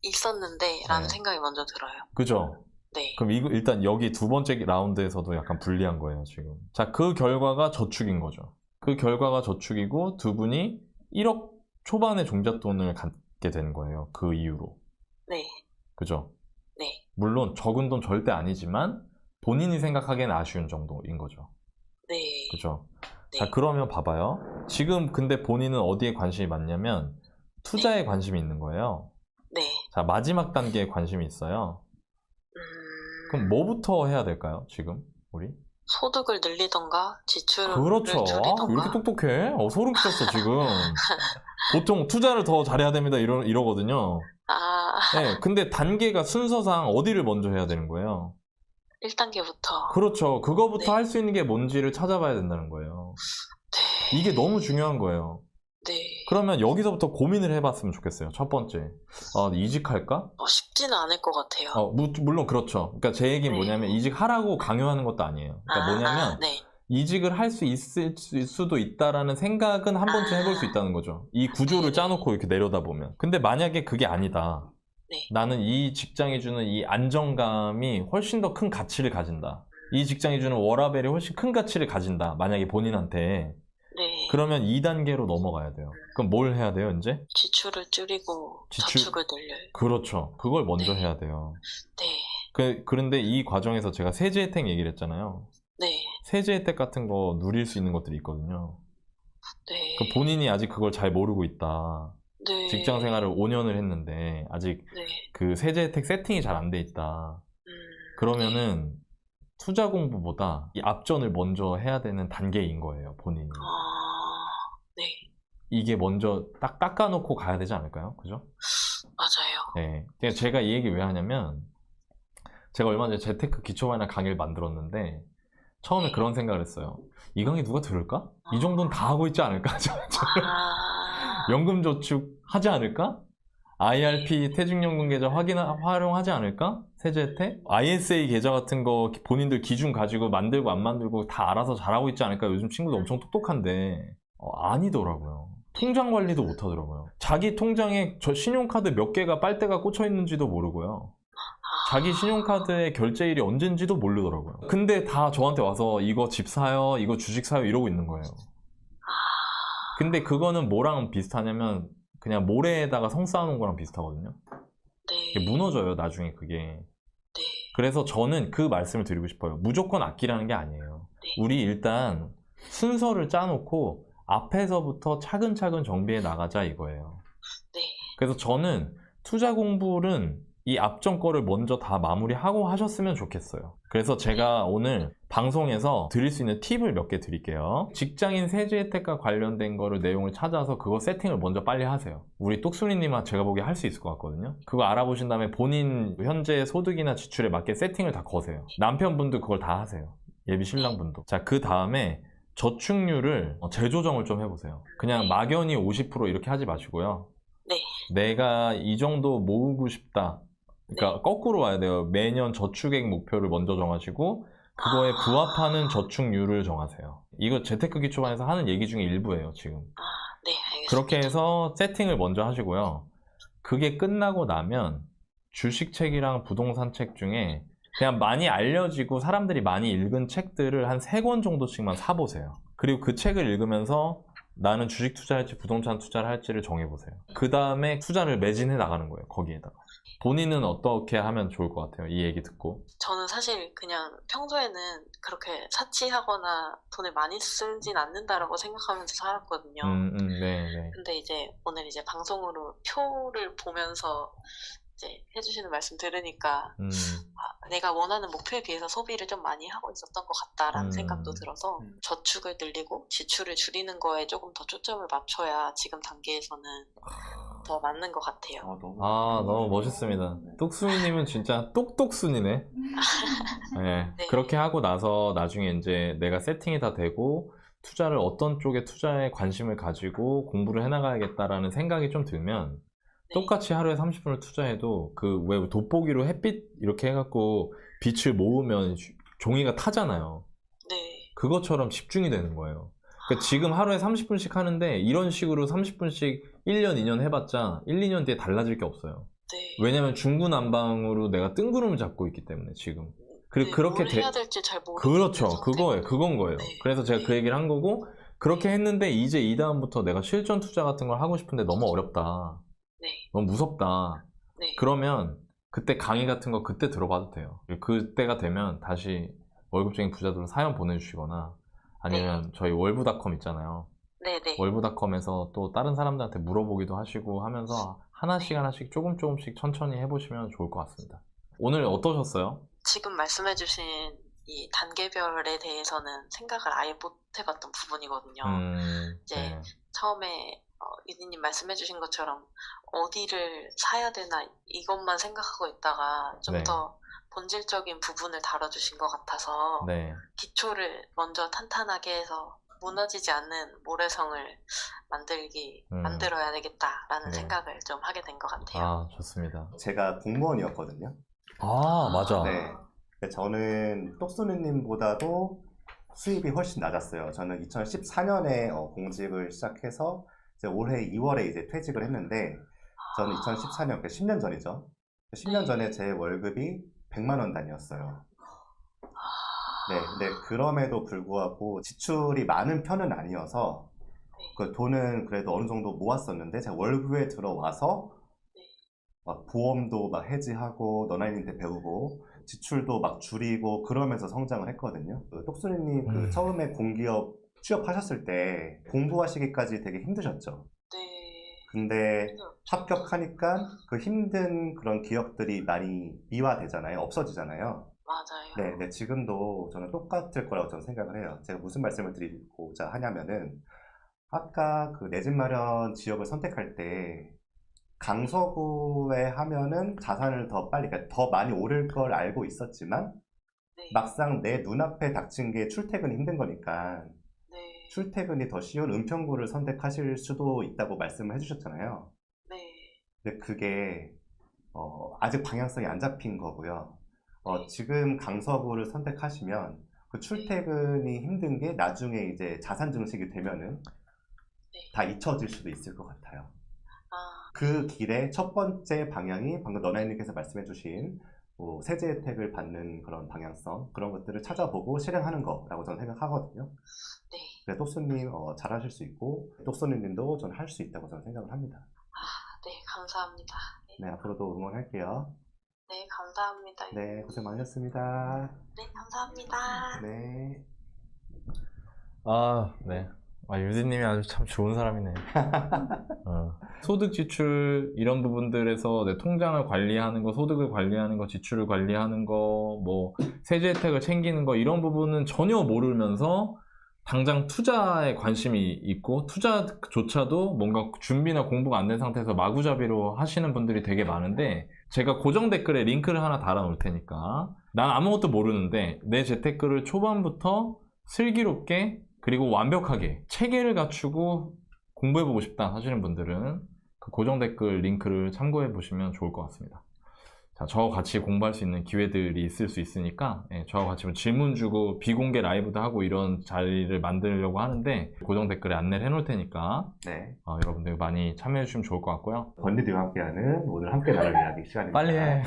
있었는데 라는 네. 생각이 먼저 들어요. 그죠? 네. 그럼 일단 여기 두 번째 라운드에서도 약간 불리한 거예요, 지금. 자, 그 결과가 저축인 거죠. 그 결과가 저축이고 두 분이 1억 초반의 종잣돈을 갖게 된 거예요. 그 이후로. 네. 그죠? 네. 물론 적은 돈 절대 아니지만 본인이 생각하기엔 아쉬운 정도인 거죠. 네. 그죠? 네. 자, 그러면 봐봐요. 지금 근데 본인은 어디에 관심이 많냐면 투자에 관심이 있는 거예요. 네. 자, 마지막 단계에 관심이 있어요. 그럼 뭐부터 해야 될까요, 지금? 우리? 소득을 늘리던가 지출을 그렇죠. 줄이던가. 왜 이렇게 똑똑해? 소름 끼쳤어, 지금. 보통 투자를 더 잘해야 됩니다, 이러거든요. 네, 근데 단계가 순서상 어디를 먼저 해야 되는 거예요? 1단계부터. 그렇죠. 그거부터 네. 할 수 있는 게 뭔지를 찾아봐야 된다는 거예요. 네. 이게 너무 중요한 거예요. 네. 그러면 여기서부터 고민을 해봤으면 좋겠어요. 첫 번째. 이직할까? 쉽지는 않을 것 같아요. 물론 그렇죠. 그러니까 제 얘기는 네. 뭐냐면 이직하라고 강요하는 것도 아니에요. 그러니까 뭐냐면 네. 이직을 할 수 있을 수도 있다라는 생각은 한 번쯤 해볼 수 있다는 거죠. 이 구조를 네. 짜놓고 이렇게 내려다보면. 근데 만약에 그게 아니다. 네. 나는 이 직장이 주는 이 안정감이 훨씬 더 큰 가치를 가진다. 이 직장이 주는 워라밸이 훨씬 큰 가치를 가진다. 만약에 본인한테. 네. 그러면 2단계로 넘어가야 돼요. 그럼 뭘 해야 돼요, 이제? 지출을 줄이고 저축을 늘려요. 그렇죠. 그걸 먼저 네. 해야 돼요. 네. 그런데 이 과정에서 제가 세제 혜택 얘기를 했잖아요. 네. 세제 혜택 같은 거 누릴 수 있는 것들이 있거든요. 네. 본인이 아직 그걸 잘 모르고 있다. 네. 직장 생활을 5년을 했는데 아직 네. 그 세제 혜택 세팅이 잘 안 돼 있다. 그러면은 투자 공부보다 이 앞전을 먼저 해야 되는 단계인 거예요, 본인이. 네. 이게 먼저 딱 닦아놓고 가야 되지 않을까요? 그죠? 맞아요. 네. 그냥 제가 이 얘기 왜 하냐면 제가 얼마 전에 재테크 기초반이나 강의를 만들었는데 처음에 네. 그런 생각을 했어요. 이 강의 누가 들을까? 이 정도는 다 하고 있지 않을까? 아, 연금저축 하지 않을까? IRP 퇴직연금 계좌 활용하지 않을까? 세제 혜택? ISA 계좌 같은 거 본인들 기준 가지고 만들고 안 만들고 다 알아서 잘하고 있지 않을까? 요즘 친구들 엄청 똑똑한데 아니더라고요. 통장 관리도 못 하더라고요. 자기 통장에 저 신용카드 몇 개가 빨대가 꽂혀 있는지도 모르고요. 자기 신용카드의 결제일이 언젠지도 모르더라고요. 근데 다 저한테 와서 이거 집 사요, 이거 주식 사요 이러고 있는 거예요. 근데 그거는 뭐랑 비슷하냐면 그냥 모래에다가 성 쌓아놓은 거랑 비슷하거든요. 네. 이게 무너져요, 나중에 그게. 네. 그래서 저는 그 말씀을 드리고 싶어요. 무조건 아끼라는 게 아니에요. 네. 우리 일단 순서를 짜놓고 앞에서부터 차근차근 정비해 나가자 이거예요. 네. 그래서 저는 투자 공부는 이 앞전 거를 먼저 다 마무리하고 하셨으면 좋겠어요. 그래서 제가 오늘 방송에서 드릴 수 있는 팁을 몇 개 드릴게요. 직장인 세제 혜택과 관련된 거를 내용을 찾아서 그거 세팅을 먼저 빨리 하세요. 우리 똑순이님은 제가 보기에 할 수 있을 것 같거든요. 그거 알아보신 다음에 본인 현재 소득이나 지출에 맞게 세팅을 다 거세요. 남편분도 그걸 다 하세요. 예비 신랑분도. 자, 그 다음에 저축률을 재조정을 좀 해보세요. 그냥 막연히 50% 이렇게 하지 마시고요. 네. 내가 이 정도 모으고 싶다. 그러니까 거꾸로 와야 돼요. 매년 저축액 목표를 먼저 정하시고 그거에 부합하는 저축률을 정하세요. 이거 재테크 기초반에서 하는 얘기 중에 일부예요, 지금. 네, 알겠습니다. 그렇게 해서 세팅을 먼저 하시고요. 그게 끝나고 나면 주식책이랑 부동산 책 중에 그냥 많이 알려지고 사람들이 많이 읽은 책들을 한 3권 정도씩만 사보세요. 그리고 그 책을 읽으면서 나는 주식 투자할지 부동산 투자를 할지를 정해보세요. 그 다음에 투자를 매진해 나가는 거예요, 거기에다가. 본인은 어떻게 하면 좋을 것 같아요, 이 얘기 듣고? 저는 사실 그냥 평소에는 그렇게 사치하거나 돈을 많이 쓰진 않는다라고 생각하면서 살았거든요. 네. 근데 이제 오늘 이제 방송으로 표를 보면서 이제 해주시는 말씀 들으니까 내가 원하는 목표에 비해서 소비를 좀 많이 하고 있었던 것 같다라는 생각도 들어서 저축을 늘리고 지출을 줄이는 거에 조금 더 초점을 맞춰야 지금 단계에서는 더 맞는 것 같아요. 너무 멋있습니다. 똑순이님은 진짜 똑똑순이네. 네, 네. 그렇게 하고 나서 나중에 이제 내가 세팅이 다 되고 투자를 어떤 쪽에 투자에 관심을 가지고 공부를 해나가야겠다라는 생각이 좀 들면 네. 똑같이 하루에 30분을 투자해도 그 왜 돋보기로 햇빛 이렇게 해갖고 빛을 모으면 종이가 타잖아요. 네. 그것처럼 집중이 되는 거예요. 그러니까 지금 하루에 30분씩 하는데 이런 식으로 30분씩 1년, 2년 해봤자 1, 2년 뒤에 달라질 게 없어요. 네. 왜냐면 중구난방으로 내가 뜬구름을 잡고 있기 때문에 지금. 그리고 네, 그렇게 뭘 해야 될지 잘 모르겠는 그렇죠. 상태거든요. 그건 거예요. 네. 그래서 제가 그 네. 얘기를 한 거고 그렇게 했는데 이제 이 다음부터 내가 실전 투자 같은 걸 하고 싶은데 너무 어렵다. 네. 너무 무섭다. 네. 그러면 그때 강의 같은 거 그때 들어봐도 돼요. 그때가 되면 다시 월급쟁이 부자들로 사연 보내주시거나 아니면 저희 월부닷컴 있잖아요. 네네. 월부닷컴에서 또 다른 사람들한테 물어보기도 하시고 하면서 하나씩 조금씩 천천히 해보시면 좋을 것 같습니다. 오늘 어떠셨어요? 지금 말씀해주신 이 단계별에 대해서는 생각을 아예 못 해봤던 부분이거든요. 이제 네. 처음에 유니님 말씀해주신 것처럼 어디를 사야 되나 이것만 생각하고 있다가 좀 네. 더 본질적인 부분을 다뤄주신 것 같아서 네. 기초를 먼저 탄탄하게 해서 무너지지 않는 모래성을 만들어야 되겠다라는 네. 생각을 좀 하게 된 것 같아요. 아, 좋습니다. 제가 공무원이었거든요. 맞아. 네. 근데 저는 똑순이님보다도 수입이 훨씬 낮았어요. 저는 2014년에 공직을 시작해서 이제 올해 2월에 이제 퇴직을 했는데 저는 2014년, 그러니까 10년 전이죠. 10년 전에 제 월급이 100만 원 단위였어요. 네, 근데 그럼에도 불구하고 지출이 많은 편은 아니어서 그 돈은 그래도 어느 정도 모았었는데 제가 월급에 들어와서 막 보험도 막 해지하고 너나이님한테 배우고 지출도 막 줄이고 그러면서 성장을 했거든요. 똑순이님 그 처음에 공기업 취업하셨을 때 공부하시기까지 되게 힘드셨죠. 네. 근데 합격하니까 그 힘든 그런 기억들이 많이 미화되잖아요. 없어지잖아요. 맞아요. 네, 지금도 저는 똑같을 거라고 저는 생각을 해요. 제가 무슨 말씀을 드리고자 하냐면은 아까 그 내 집 마련 지역을 선택할 때 강서구에 하면은 자산을 더 빨리, 그러니까 더 많이 오를 걸 알고 있었지만 네. 막상 내 눈앞에 닥친 게 출퇴근이 힘든 거니까 네. 출퇴근이 더 쉬운 은평구를 선택하실 수도 있다고 말씀을 해주셨잖아요. 네. 근데 그게 아직 방향성이 안 잡힌 거고요. 네. 지금 강서구를 선택하시면 그 출퇴근이 힘든 게 나중에 이제 자산 증식이 되면은 네. 다 잊혀질 수도 있을 것 같아요. 아, 그 길의 첫 번째 방향이 방금 너나이님께서 말씀해주신 뭐 세제 혜택을 받는 그런 방향성, 그런 것들을 찾아보고 실행하는 거라고 저는 생각하거든요. 네. 그래서 똑소님 잘하실 수 있고 똑소님도 저는 할 수 있다고 저는 생각을 합니다. 네, 감사합니다. 네, 앞으로도 응원할게요. 네, 감사합니다. 네, 고생 많으셨습니다. 네, 감사합니다. 네. 네. 유디님이 아주 참 좋은 사람이네. 소득 지출 이런 부분들에서 내 통장을 관리하는 거, 소득을 관리하는 거, 지출을 관리하는 거, 뭐 세제 혜택을 챙기는 거 이런 부분은 전혀 모르면서 당장 투자에 관심이 있고 투자조차도 뭔가 준비나 공부가 안 된 상태에서 마구잡이로 하시는 분들이 되게 많은데 제가 고정 댓글에 링크를 하나 달아 놓을 테니까 난 아무것도 모르는데 내 재테크를 초반부터 슬기롭게 그리고 완벽하게 체계를 갖추고 공부해보고 싶다 하시는 분들은 그 고정 댓글 링크를 참고해 보시면 좋을 것 같습니다. 자, 저와 같이 공부할 수 있는 기회들이 있을 수 있으니까 저와 같이 뭐 질문 주고 비공개 라이브도 하고 이런 자리를 만들려고 하는데 고정 댓글에 안내를 해놓을 테니까 네. 여러분들 많이 참여해 주시면 좋을 것 같고요. 번디들과 함께하는 오늘 함께 나눌 이야기 시간입니다. 빨리 해.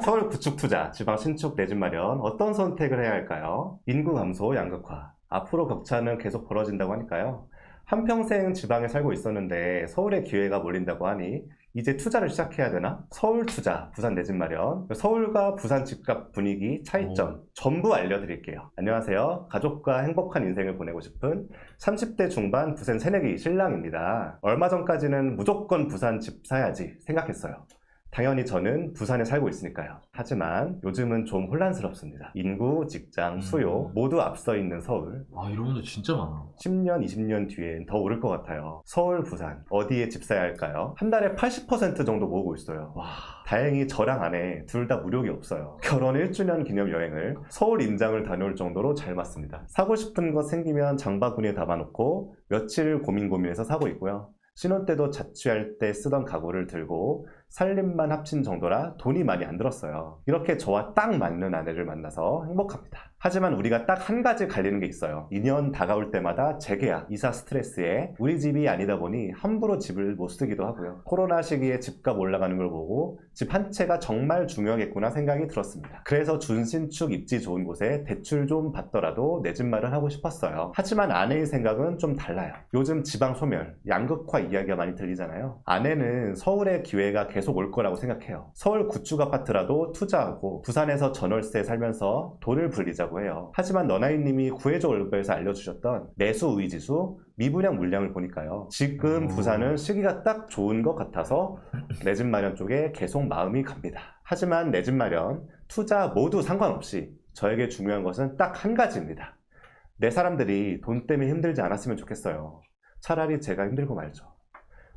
서울 구축 투자, 지방 신축 내 집 마련 어떤 선택을 해야 할까요? 인구 감소, 양극화. 앞으로 격차는 계속 벌어진다고 하니까요. 한평생 지방에 살고 있었는데 서울에 기회가 몰린다고 하니 이제 투자를 시작해야 되나? 서울 투자, 부산 내 집 마련. 서울과 부산 집값 분위기, 차이점 전부 알려드릴게요. 안녕하세요. 가족과 행복한 인생을 보내고 싶은 30대 중반 부산 새내기 신랑입니다. 얼마 전까지는 무조건 부산 집 사야지 생각했어요. 당연히 저는 부산에 살고 있으니까요. 하지만 요즘은 좀 혼란스럽습니다. 인구, 직장, 수요 모두 앞서 있는 서울. 이런 분들 진짜 많아. 10년, 20년 뒤엔 더 오를 것 같아요. 서울, 부산 어디에 집 사야 할까요? 한 달에 80% 정도 모으고 있어요. 와, 다행히 저랑 아내 둘 다 무력이 없어요. 결혼 1주년 기념 여행을 서울 임장을 다녀올 정도로 잘 맞습니다. 사고 싶은 거 생기면 장바구니에 담아놓고 며칠 고민해서 사고 있고요. 신혼 때도 자취할 때 쓰던 가구를 들고 살림만 합친 정도라 돈이 많이 안 들었어요. 이렇게 저와 딱 맞는 아내를 만나서 행복합니다. 하지만 우리가 딱 한 가지 갈리는 게 있어요. 2년 다가올 때마다 재계약, 이사 스트레스에 우리 집이 아니다 보니 함부로 집을 못 쓰기도 하고요. 코로나 시기에 집값 올라가는 걸 보고 집 한 채가 정말 중요하겠구나 생각이 들었습니다. 그래서 준신축 입지 좋은 곳에 대출 좀 받더라도 내 집 마련하고 싶었어요. 하지만 아내의 생각은 좀 달라요. 요즘 지방 소멸, 양극화 이야기가 많이 들리잖아요. 아내는 서울의 기회가 계속 올 거라고 생각해요. 서울 구축 아파트라도 투자하고 부산에서 전월세 살면서 돈을 불리자고 해요. 하지만 너나이님이 구해줘 월급에서 알려주셨던 매수 우위 지수, 미분양 물량을 보니까요. 지금 부산은 시기가 딱 좋은 것 같아서 내 집 마련 쪽에 계속 마음이 갑니다. 하지만 내 집 마련, 투자 모두 상관없이 저에게 중요한 것은 딱 한 가지입니다. 내 사람들이 돈 때문에 힘들지 않았으면 좋겠어요. 차라리 제가 힘들고 말죠.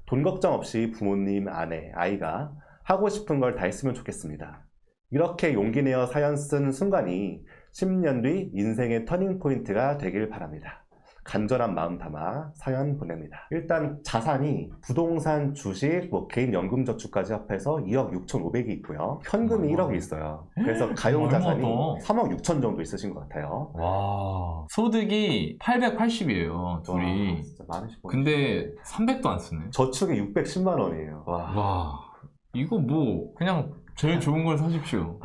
돈 걱정 없이 부모님, 아내, 아이가 하고 싶은 걸 다 했으면 좋겠습니다. 이렇게 용기 내어 사연 쓴 순간이 10년 뒤 인생의 터닝포인트가 되길 바랍니다. 간절한 마음 담아 사연 보냅니다. 일단 자산이 부동산, 주식, 개인 연금저축까지 합해서 2억 6,500이 있고요. 현금이 1억이 있어요. 그래서 가용자산이 3억 6천 정도 있으신 것 같아요. 와, 소득이 880이에요 둘이. 와, 진짜 많으시고. 근데 300도 안 쓰네. 저축이 610만 원이에요. 와, 이거 뭐 그냥 제일 좋은 걸 사십시오.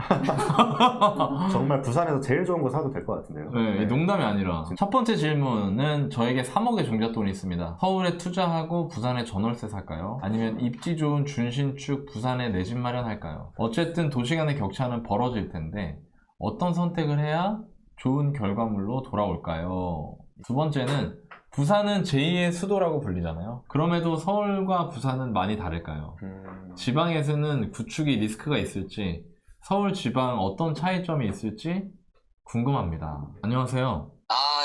정말 부산에서 제일 좋은 거 사도 될 것 같은데요. 네, 농담이 아니라. 첫 번째 질문은 저에게 3억의 종잣돈이 있습니다. 서울에 투자하고 부산에 전월세 살까요? 아니면 입지 좋은 준신축 부산에 내 집 마련할까요? 어쨌든 도시 간의 격차는 벌어질 텐데 어떤 선택을 해야 좋은 결과물로 돌아올까요? 두 번째는 부산은 제2의 수도라고 불리잖아요. 그럼에도 서울과 부산은 많이 다를까요? 지방에서는 구축이 리스크가 있을지, 서울 지방 어떤 차이점이 있을지 궁금합니다. 안녕하세요.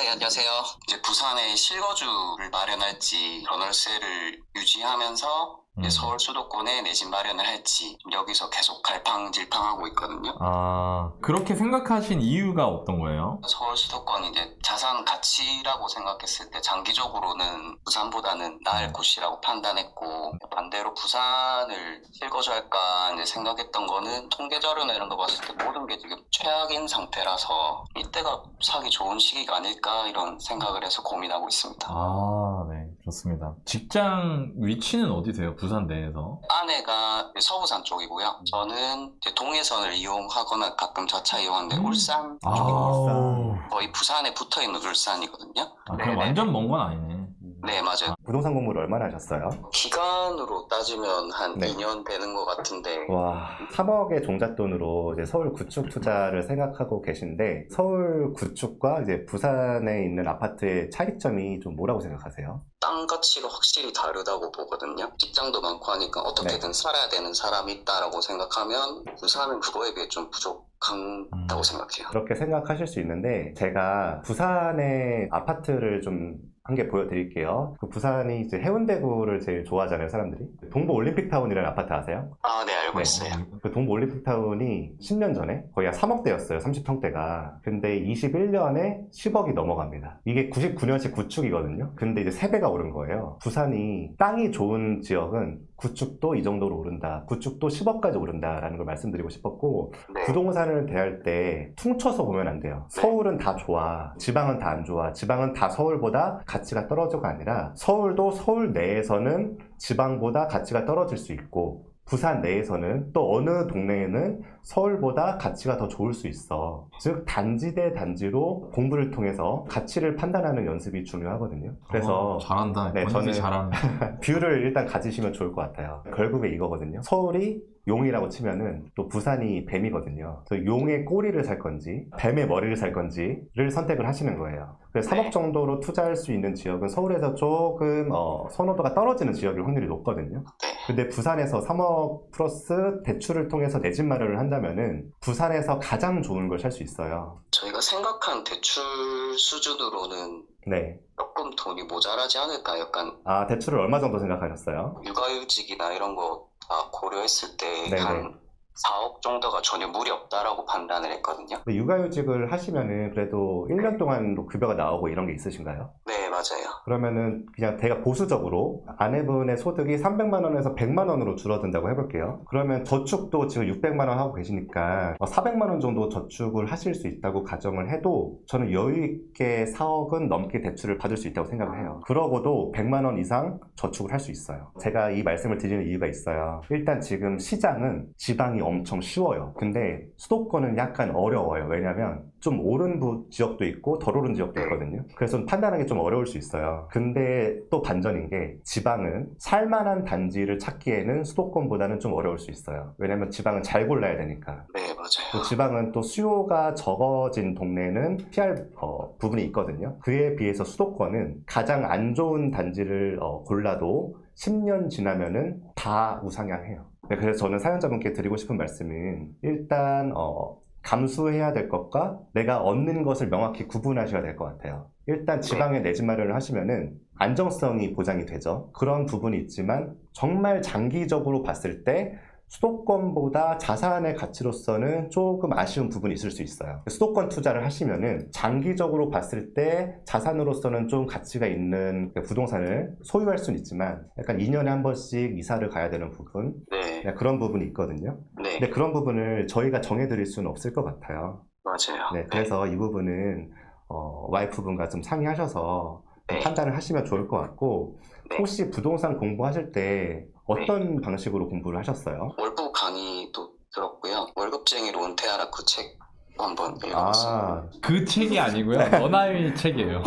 예, 안녕하세요. 이제 부산에 실거주를 마련할지 전월세를 유지하면서 서울 수도권에 내 집 마련을 할지 여기서 계속 갈팡질팡하고 있거든요. 아, 그렇게 생각하신 이유가 어떤 거예요? 서울 수도권이 이제 자산 가치라고 생각했을 때 장기적으로는 부산보다는 나을 곳이라고 판단했고, 반대로 부산을 실거주할까 이제 생각했던 거는 통계 자료나 이런 거 봤을 때 모든 게 지금 최악인 상태라서 이때가 사기 좋은 시기가 아닐까 이런 생각을 해서 고민하고 있습니다. 아, 네, 좋습니다. 직장 위치는 어디세요? 부산 내에서? 아내가 서부산 쪽이고요. 저는 이제 동해선을 이용하거나 가끔 자차 이용하는데 울산 쪽입니다. 아, 거의 부산에 붙어있는 울산이거든요. 그럼 네네. 완전 먼 건 아니네. 네, 맞아요. 부동산 공부를 얼마나 하셨어요? 기간으로 따지면 한 네. 2년 되는 것 같은데 와, 3억의 종잣돈으로 이제 서울 구축 투자를 생각하고 계신데, 서울 구축과 이제 부산에 있는 아파트의 차이점이 좀 뭐라고 생각하세요? 땅 가치가 확실히 다르다고 보거든요. 직장도 많고 하니까 어떻게든 살아야 되는 사람이 있다라고 생각하면 부산은 그거에 비해 좀 부족하다고 생각해요. 그렇게 생각하실 수 있는데, 제가 부산의 아파트를 좀 한 개 보여드릴게요. 그 부산이 이제 해운대구를 제일 좋아하잖아요, 사람들이. 동부 올림픽타운이라는 아파트 아세요? 아, 네, 알고 네. 있어요. 그 동부 올림픽타운이 10년 전에 거의 한 3억대였어요, 30평대가. 근데 21년에 10억이 넘어갑니다. 이게 99년식 구축이거든요. 근데 이제 3배가 오른 거예요. 부산이 땅이 좋은 지역은 구축도 이 정도로 오른다, 구축도 10억까지 오른다라는 걸 말씀드리고 싶었고, 네. 부동산을 대할 때 퉁쳐서 보면 안 돼요. 서울은 다 좋아, 지방은 다 안 좋아, 지방은 다 서울보다 가치가 떨어져가 아니라, 서울도 서울 내에서는 지방보다 가치가 떨어질 수 있고, 부산 내에서는 또 어느 동네에는 서울보다 가치가 더 좋을 수 있어. 즉 단지 대 단지로 공부를 통해서 가치를 판단하는 연습이 중요하거든요. 그래서 잘한다. 네, 저는 저는- 잘하네. 뷰를 일단 가지시면 좋을 것 같아요. 결국에 이거거든요. 서울이 용이라고 치면은 또 부산이 뱀이거든요. 그래서 용의 꼬리를 살 건지 뱀의 머리를 살 건지를 선택을 하시는 거예요. 그래서 3억 정도로 투자할 수 있는 지역은 서울에서 조금 선호도가 떨어지는 지역일 확률이 높거든요. 근데 부산에서 3억 플러스 대출을 통해서 내 집 마련을 한다면은 부산에서 가장 좋은 걸 살 수 있어요. 저희가 생각한 대출 수준으로는 네. 조금 돈이 모자라지 않을까, 약간 아, 대출을 얼마 정도 생각하셨어요? 육아휴직이나 이런 거 다 고려했을 때 네네. 한 4억 정도가 전혀 무리 없다라고 판단을 했거든요. 근데 육아휴직을 하시면은 그래도 1년 동안도 급여가 나오고 이런 게 있으신가요? 네, 맞아요. 그러면은 그냥 대가 보수적으로 아내분의 소득이 300만 원에서 100만 원으로 줄어든다고 해볼게요. 그러면 저축도 지금 600만 원 하고 계시니까 400만 원 정도 저축을 하실 수 있다고 가정을 해도 저는 여유 있게 4억은 넘게 대출을 받을 수 있다고 생각을 해요. 그러고도 100만 원 이상 저축을 할 수 있어요. 제가 이 말씀을 드리는 이유가 있어요. 일단 지금 시장은 지방이 엄청 쉬워요. 근데 수도권은 약간 어려워요. 왜냐면 좀 오른 지역도 있고 덜 오른 지역도 있거든요. 그래서 판단하기 좀 어려울 수 있어요. 근데 또 반전인 게 지방은 살만한 단지를 찾기에는 수도권보다는 좀 어려울 수 있어요. 왜냐면 지방은 잘 골라야 되니까. 네, 맞아요. 또 지방은 또 수요가 적어진 동네는 피할 부분이 있거든요. 그에 비해서 수도권은 가장 안 좋은 단지를 골라도 10년 지나면은 다 우상향해요. 네, 그래서 저는 사연자분께 드리고 싶은 말씀은 일단 감수해야 될 것과 내가 얻는 것을 명확히 구분하셔야 될 것 같아요. 일단 지방에 내 집 마련을 하시면은 안정성이 보장이 되죠. 그런 부분이 있지만 정말 장기적으로 봤을 때 수도권보다 자산의 가치로서는 조금 아쉬운 부분이 있을 수 있어요. 수도권 투자를 하시면은 장기적으로 봤을 때 자산으로서는 좀 가치가 있는 부동산을 소유할 수는 있지만 약간 2년에 한 번씩 이사를 가야 되는 부분, 네, 그런 부분이 있거든요. 네, 근데 그런 부분을 저희가 정해드릴 수는 없을 것 같아요. 맞아요. 네, 그래서 이 부분은 와이프분과 좀 상의하셔서 네. 판단을 하시면 좋을 것 같고, 네. 혹시 부동산 공부하실 때 어떤 방식으로 공부를 하셨어요? 월부 강의도 들었고요. 월급쟁이로 은퇴하라 그 책 한번 읽어봤어요. 아, 그 책이 아니고요. 너나의 책이에요.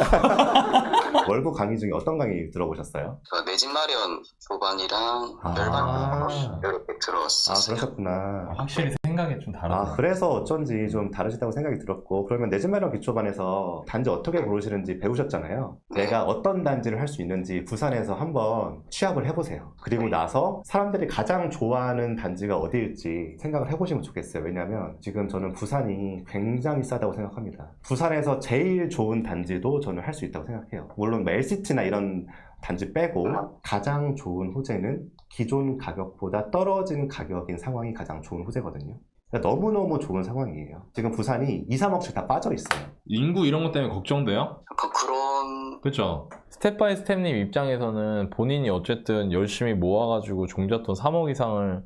월부 강의 중에 어떤 강의 들어보셨어요? 내 집 마련 교반이랑 아. 열반 이렇게 아, 들어왔었어요. 그러셨구나. 확실히 생각이 좀 다르다. 아, 그래서 어쩐지 좀 다르시다고 생각이 들었고, 그러면 내 집 마련 기초반에서 단지 어떻게 고르시는지 배우셨잖아요. 네. 내가 어떤 단지를 할 수 있는지 부산에서 한번 취합을 해보세요. 그리고 네. 나서 사람들이 가장 좋아하는 단지가 어디일지 생각을 해보시면 좋겠어요. 왜냐면 지금 저는 부산이 굉장히 싸다고 생각합니다. 부산에서 제일 좋은 단지도 저는 할 수 있다고 생각해요. 물론 LCT나 이런 단지 빼고 가장 좋은 호재는 기존 가격보다 떨어진 가격인 상황이 가장 좋은 호재거든요. 그러니까 너무너무 좋은 상황이에요. 지금 부산이 2, 3억씩 다 빠져 있어요. 인구 이런 것 때문에 걱정돼요? 그런 그렇죠. 스텝 바이 스텝님 입장에서는 본인이 어쨌든 열심히 모아가지고 종잣돈 3억 이상을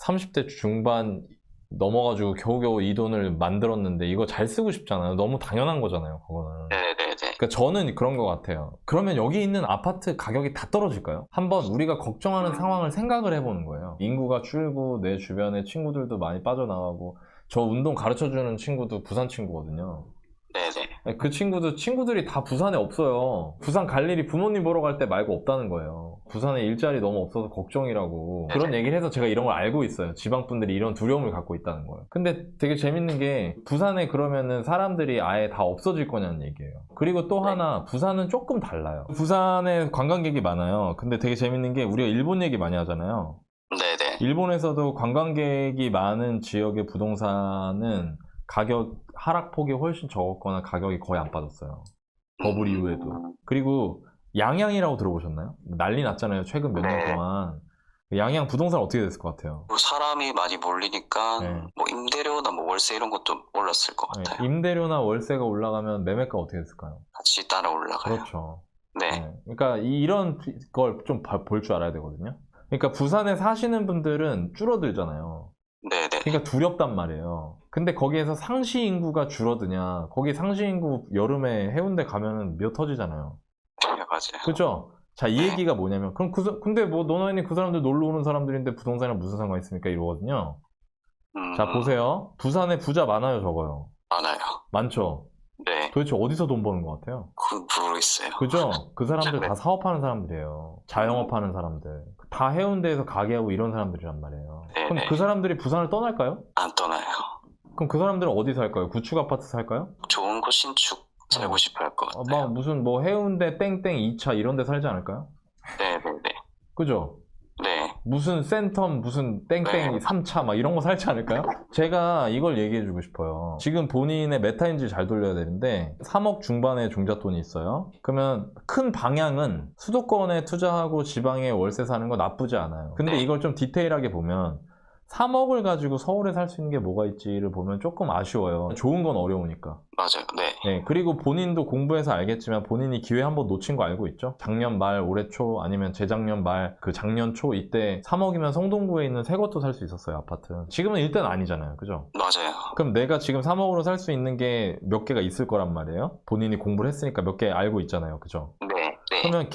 30대 중반 넘어가지고 겨우겨우 이 돈을 만들었는데 이거 잘 쓰고 싶잖아요. 너무 당연한 거잖아요, 그거는. 네네네. 그러니까 저는 그런 것 같아요. 그러면 여기 있는 아파트 가격이 다 떨어질까요? 한번 우리가 걱정하는 상황을 생각을 해보는 거예요. 인구가 줄고 내 주변에 친구들도 많이 빠져나가고 저 운동 가르쳐주는 친구도 부산 친구거든요. 네네. 그 친구들이 다 부산에 없어요. 부산 갈 일이 부모님 보러 갈 때 말고 없다는 거예요. 부산에 일자리 너무 없어서 걱정이라고 그런 얘기를 해서 제가 이런 걸 알고 있어요. 지방분들이 이런 두려움을 갖고 있다는 거예요. 근데 되게 재밌는 게 부산에 그러면은 사람들이 아예 다 없어질 거냐는 얘기예요. 그리고 또 하나 부산은 조금 달라요. 부산에 관광객이 많아요. 근데 되게 재밌는 게 우리가 일본 얘기 많이 하잖아요. 네네. 일본에서도 관광객이 많은 지역의 부동산은 가격 하락폭이 훨씬 적었거나 가격이 거의 안 빠졌어요. 버블 이후에도. 그리고 양양이라고 들어보셨나요? 난리 났잖아요. 최근 몇 년 네. 동안. 양양 부동산 어떻게 됐을 것 같아요? 뭐 사람이 많이 몰리니까 네. 뭐 임대료나 뭐 월세 이런 것도 올랐을 것 같아요. 네, 임대료나 월세가 올라가면 매매가 어떻게 됐을까요? 같이 따라 올라가요. 그렇죠. 네. 네. 그러니까 이런 걸 좀 볼 줄 알아야 되거든요. 그러니까 부산에 사시는 분들은 줄어들잖아요. 네네. 그러니까 두렵단 말이에요. 근데 거기에서 상시 인구가 줄어드냐? 거기 상시 인구 여름에 해운대 가면은 몇 터지잖아요. 네, 맞아요. 그죠? 자, 이 얘기가 뭐냐면, 그럼 근데 뭐 노노현님 그 사람들 놀러 오는 사람들인데 부동산이랑 무슨 상관이 있습니까? 이러거든요. 자, 보세요. 부산에 부자 많아요, 적어요? 많아요. 많죠? 네. 도대체 어디서 돈 버는 것 같아요? 모르겠어요. 그죠? 그 사람들 네. 다 사업하는 사람들이에요. 자영업하는 사람들. 다 해운대에서 가게하고 이런 사람들이란 말이에요. 네네. 그럼 그 사람들이 부산을 떠날까요? 안 떠나요. 그럼 그 사람들은 어디 살까요? 구축 아파트 살까요? 좋은 곳 신축 살고 싶어 할 것 같아요. 막 무슨 뭐 해운대 땡땡 2차 이런 데 살지 않을까요? 네네네. 그죠? 네. 무슨 센텀 무슨 땡땡 네. 3차 막 이런 거 살지 않을까요? 제가 이걸 얘기해 주고 싶어요. 지금 본인의 메타인지 잘 돌려야 되는데 3억 중반의 종잣돈이 있어요. 그러면 큰 방향은 수도권에 투자하고 지방에 월세 사는 거 나쁘지 않아요. 근데 이걸 좀 디테일하게 보면 3억을 가지고 서울에 살 수 있는 게 뭐가 있지를 보면 조금 아쉬워요. 좋은 건 어려우니까. 맞아요. 네. 네, 그리고 본인도 공부해서 알겠지만 본인이 기회 한번 놓친 거 알고 있죠? 작년 말, 올해 초, 아니면 재작년 말, 그 작년 초 이때 3억이면 성동구에 있는 새 것도 살 수 있었어요, 아파트. 지금은 일단 아니잖아요, 그죠? 맞아요. 그럼 내가 지금 3억으로 살 수 있는 게 몇 개가 있을 거란 말이에요? 본인이 공부를 했으니까 몇 개 알고 있잖아요, 그죠? 네. 네. 그러면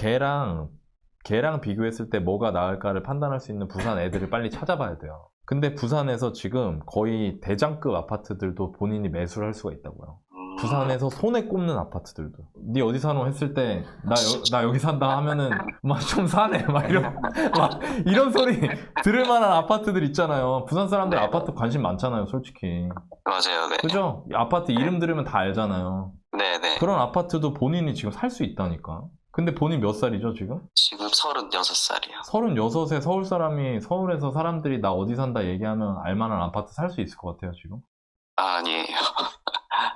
걔랑 비교했을 때 뭐가 나을까를 판단할 수 있는 부산 애들을 빨리 찾아봐야 돼요. 근데 부산에서 지금 거의 대장급 아파트들도 본인이 매수를 할 수가 있다고요. 부산에서 손에 꼽는 아파트들도. 네 어디 사노 했을 때 나 여기 산다 하면은 막 좀 사네 막 이런 소리 들을 만한 아파트들 있잖아요. 부산 사람들 네. 아파트 관심 많잖아요, 솔직히. 맞아요. 네. 그죠? 이 아파트 이름 들으면 다 알잖아요. 네네. 그런 아파트도 본인이 지금 살 수 있다니까. 근데 본인 몇 살이죠, 지금? 지금 36살이요. 36세 서울 사람이 서울에서 사람들이 나 어디 산다 얘기하면 알만한 아파트 살 수 있을 것 같아요, 지금? 아니에요.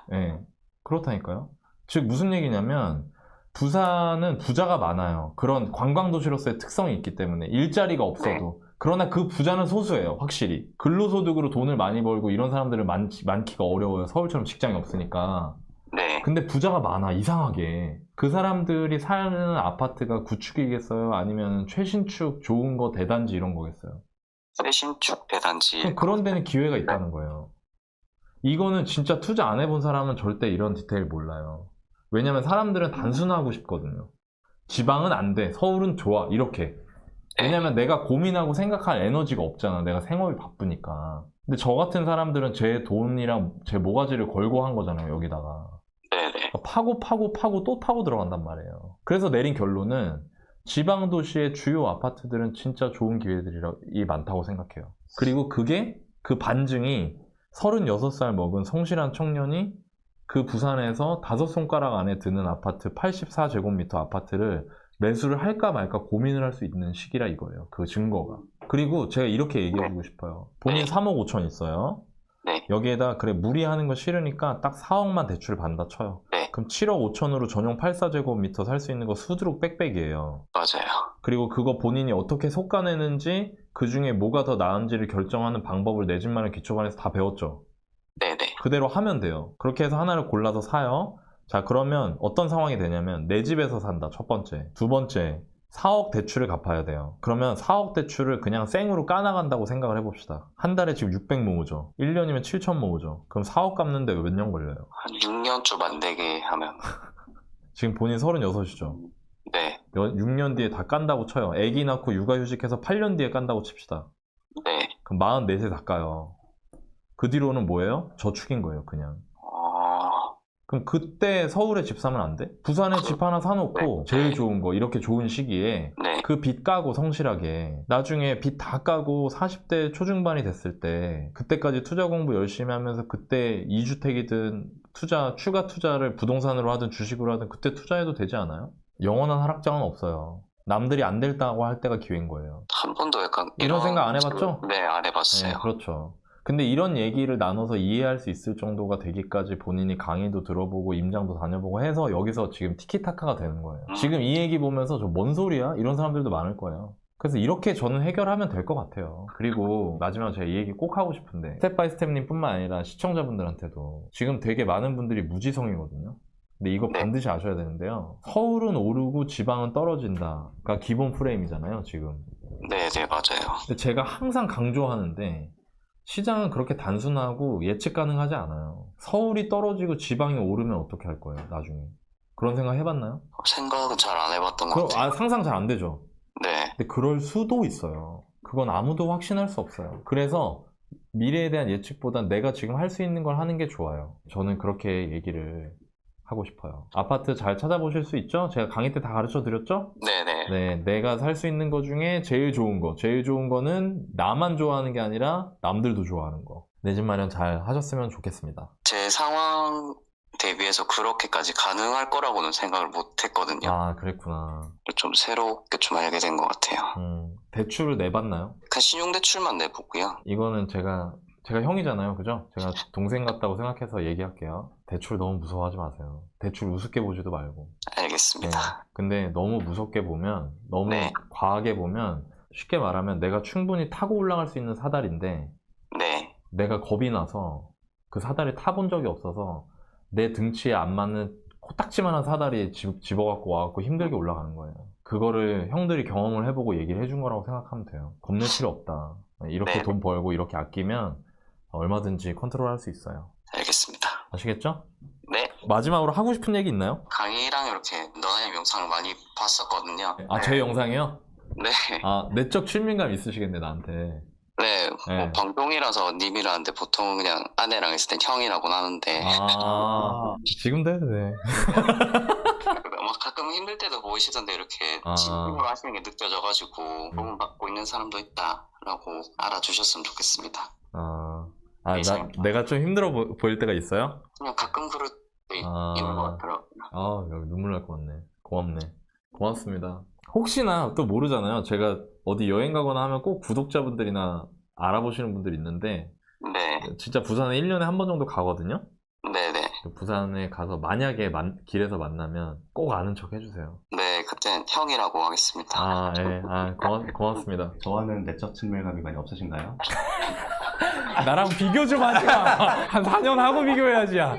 네. 그렇다니까요. 즉, 무슨 얘기냐면, 부산은 부자가 많아요. 그런 관광도시로서의 특성이 있기 때문에. 일자리가 없어도. 그러나 그 부자는 소수예요, 확실히. 근로소득으로 돈을 많이 벌고 이런 사람들은 많기가 어려워요. 서울처럼 직장이 없으니까. 네. 근데 부자가 많아, 이상하게. 그 사람들이 사는 아파트가 구축이겠어요? 아니면 최신축 좋은 거 대단지 이런 거겠어요? 최신축 대단지. 그럼 그런 데는 기회가 있다는 거예요. 이거는 진짜 투자 안 해본 사람은 절대 이런 디테일 몰라요. 왜냐면 사람들은 단순화하고 싶거든요. 지방은 안 돼, 서울은 좋아, 이렇게. 왜냐면 내가 고민하고 생각할 에너지가 없잖아. 내가 생업이 바쁘니까. 근데 저 같은 사람들은 제 돈이랑 제 모가지를 걸고 한 거잖아요, 여기다가. 네네. 파고 또 파고 들어간단 말이에요. 그래서 내린 결론은 지방 도시의 주요 아파트들은 진짜 좋은 기회들이 많다고 생각해요. 그리고 그 반증이 36살 먹은 성실한 청년이 그 부산에서 5손가락 안에 드는 아파트 84제곱미터 아파트를 매수를 할까 말까 고민을 할 수 있는 시기라 이거예요. 그 증거가. 그리고 제가 이렇게 얘기해주고 싶어요. 본인 3억 5천 있어요. 네. 여기에다 그래 무리하는 거 싫으니까 딱 4억만 대출 받는다 쳐요. 네. 그럼 7억 5천으로 전용 84제곱미터 살 수 있는 거 수두룩 빽빽이에요. 맞아요. 그리고 그거 본인이 어떻게 솎아내는지 그 중에 뭐가 더 나은지를 결정하는 방법을 내 집 마련 기초반에서 다 배웠죠. 네네. 그대로 하면 돼요. 그렇게 해서 하나를 골라서 사요. 자, 그러면 어떤 상황이 되냐면 내 집에서 산다. 첫 번째. 두 번째, 4억 대출을 갚아야 돼요. 그러면 4억 대출을 그냥 생으로 까나간다고 생각을 해봅시다. 한 달에 지금 600 모으죠. 1년이면 7천 모으죠. 그럼 4억 갚는데 몇 년 걸려요? 한 6년쯤 안 되게 하면. 지금 본인 36이죠. 네. 6년 뒤에 다 깐다고 쳐요. 아기 낳고 육아휴직해서 8년 뒤에 깐다고 칩시다. 네. 그럼 44세 다 까요. 그 뒤로는 뭐예요? 저축인 거예요, 그냥. 그럼 그때 서울에 집 사면 안 돼? 부산에 집 하나 사놓고 제일 좋은 거, 이렇게 좋은 시기에 네. 그 빚 까고 성실하게 나중에 빚 다 까고 40대 초중반이 됐을 때 그때까지 투자 공부 열심히 하면서 그때 2주택이든 추가 투자를 부동산으로 하든 주식으로 하든 그때 투자해도 되지 않아요? 영원한 하락장은 없어요. 남들이 안 됐다고 할 때가 기회인 거예요. 한 번도 약간 이런 생각 안 해봤죠? 네, 안 해봤어요. 네, 그렇죠. 근데 이런 얘기를 나눠서 이해할 수 있을 정도가 되기까지 본인이 강의도 들어보고 임장도 다녀보고 해서 여기서 지금 티키타카가 되는 거예요. 지금 이 얘기 보면서 저 뭔 소리야? 이런 사람들도 많을 거예요. 그래서 이렇게 저는 해결하면 될 것 같아요. 그리고 마지막으로 제가 이 얘기 꼭 하고 싶은데 스텝 바이 스텝님 뿐만 아니라 시청자분들한테도 지금 되게 많은 분들이 무지성이거든요. 근데 이거 반드시 아셔야 되는데요. 서울은 오르고 지방은 떨어진다가 기본 프레임이잖아요, 지금. 네, 네, 맞아요. 근데 제가 항상 강조하는데 시장은 그렇게 단순하고 예측 가능하지 않아요. 서울이 떨어지고 지방이 오르면 어떻게 할 거예요, 나중에? 그런 생각 해봤나요? 생각은 잘 안 해봤던 것 같아요. 상상 잘 안 되죠? 네. 근데 그럴 수도 있어요. 그건 아무도 확신할 수 없어요. 그래서 미래에 대한 예측보단 내가 지금 할 수 있는 걸 하는 게 좋아요. 저는 그렇게 얘기를 하고 싶어요. 아파트 잘 찾아보실 수 있죠? 제가 강의 때 다 가르쳐 드렸죠? 네네. 네, 내가 살 수 있는 거 중에 제일 좋은 거는 나만 좋아하는 게 아니라 남들도 좋아하는 거. 내 집 마련 잘 하셨으면 좋겠습니다. 제 상황 대비해서 그렇게까지 가능할 거라고는 생각을 못 했거든요. 아, 그랬구나. 좀 새롭게 좀 알게 된 것 같아요. 대출을 내봤나요? 그냥 신용대출만 내보고요. 이거는 제가 형이잖아요, 그죠? 제가 동생 같다고 생각해서 얘기할게요. 대출 너무 무서워하지 마세요. 대출 우습게 보지도 말고. 알겠습니다. 네. 근데 너무 무섭게 보면, 너무 네. 과하게 보면, 쉽게 말하면 내가 충분히 타고 올라갈 수 있는 사다리인데, 네. 내가 겁이 나서 그 사다리 타본 적이 없어서 내 등치에 안 맞는 코딱지만한 사다리에 집어갖고 와갖고 힘들게 올라가는 거예요. 그거를 형들이 경험을 해보고 얘기를 해준 거라고 생각하면 돼요. 겁낼 필요 없다. 이렇게 네. 돈 벌고 이렇게 아끼면 얼마든지 컨트롤 할 수 있어요. 알겠습니다. 아시겠죠? 네. 마지막으로 하고 싶은 얘기 있나요? 강의랑 이렇게 너의 영상을 많이 봤었거든요. 아, 제 영상이요? 네. 아, 내적 친밀감 있으시겠네, 나한테. 네. 네. 뭐 방송이라서 님이라는데 보통 그냥 아내랑 있을 땐 형이라고 하는데 아, 지금도 해도 돼. 막 가끔 힘들 때도 보이시던데 이렇게 아. 진심으로 하시는 게 느껴져가지고 도움 받고 있는 사람도 있다라고 알아주셨으면 좋겠습니다. 내가 좀 힘들어 보일 때가 있어요? 그냥 가끔 그럴 때 있는 것 같더라고요. 아, 여기 눈물 날 것 같네. 고맙네. 고맙습니다. 혹시나 또 모르잖아요. 제가 어디 여행 가거나 하면 꼭 구독자분들이나 알아보시는 분들이 있는데, 네. 진짜 부산에 1년에 한 번 정도 가거든요? 네네. 부산에 가서 만약에 길에서 만나면 꼭 아는 척 해주세요. 네, 그땐 형이라고 하겠습니다. 아, 예. 아, 고맙습니다. 저와는 내적 친밀감이 많이 없으신가요? 나랑 비교 좀 하지 마. 한 4년 하고 비교해야지, 야.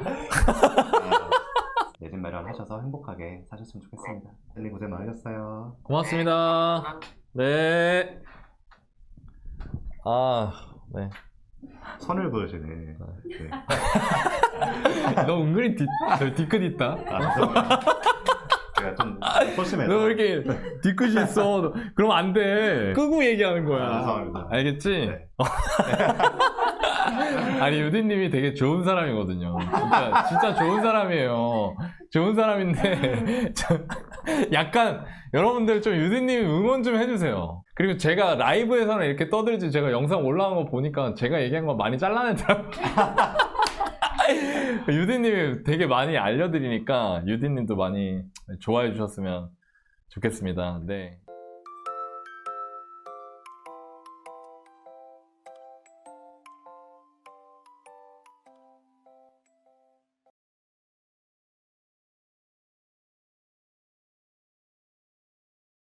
내 집 마련 하셔서 행복하게 사셨으면 좋겠습니다. 셀리 고생 많으셨어요. 고맙습니다. 네. 아, 네. 선을 보여주네. 네. 너 은근히 뒤끝 있다. 아, 죄송해요. 제가 좀 소심해서. 너 왜 이렇게 뒤끝이 있어? 그럼 안 돼. 끄고 얘기하는 거야. 아, 죄송합니다. 알겠지? 네. 아니, 유디님이 되게 좋은 사람이거든요. 진짜 좋은 사람이에요. 좋은 사람인데, 약간, 여러분들 좀 유디님 응원 좀 해주세요. 그리고 제가 라이브에서는 이렇게 떠들지, 제가 영상 올라온 거 보니까 제가 얘기한 거 많이 잘라냈더라고요. 유디님이 되게 많이 알려드리니까, 유디님도 많이 좋아해 주셨으면 좋겠습니다. 네.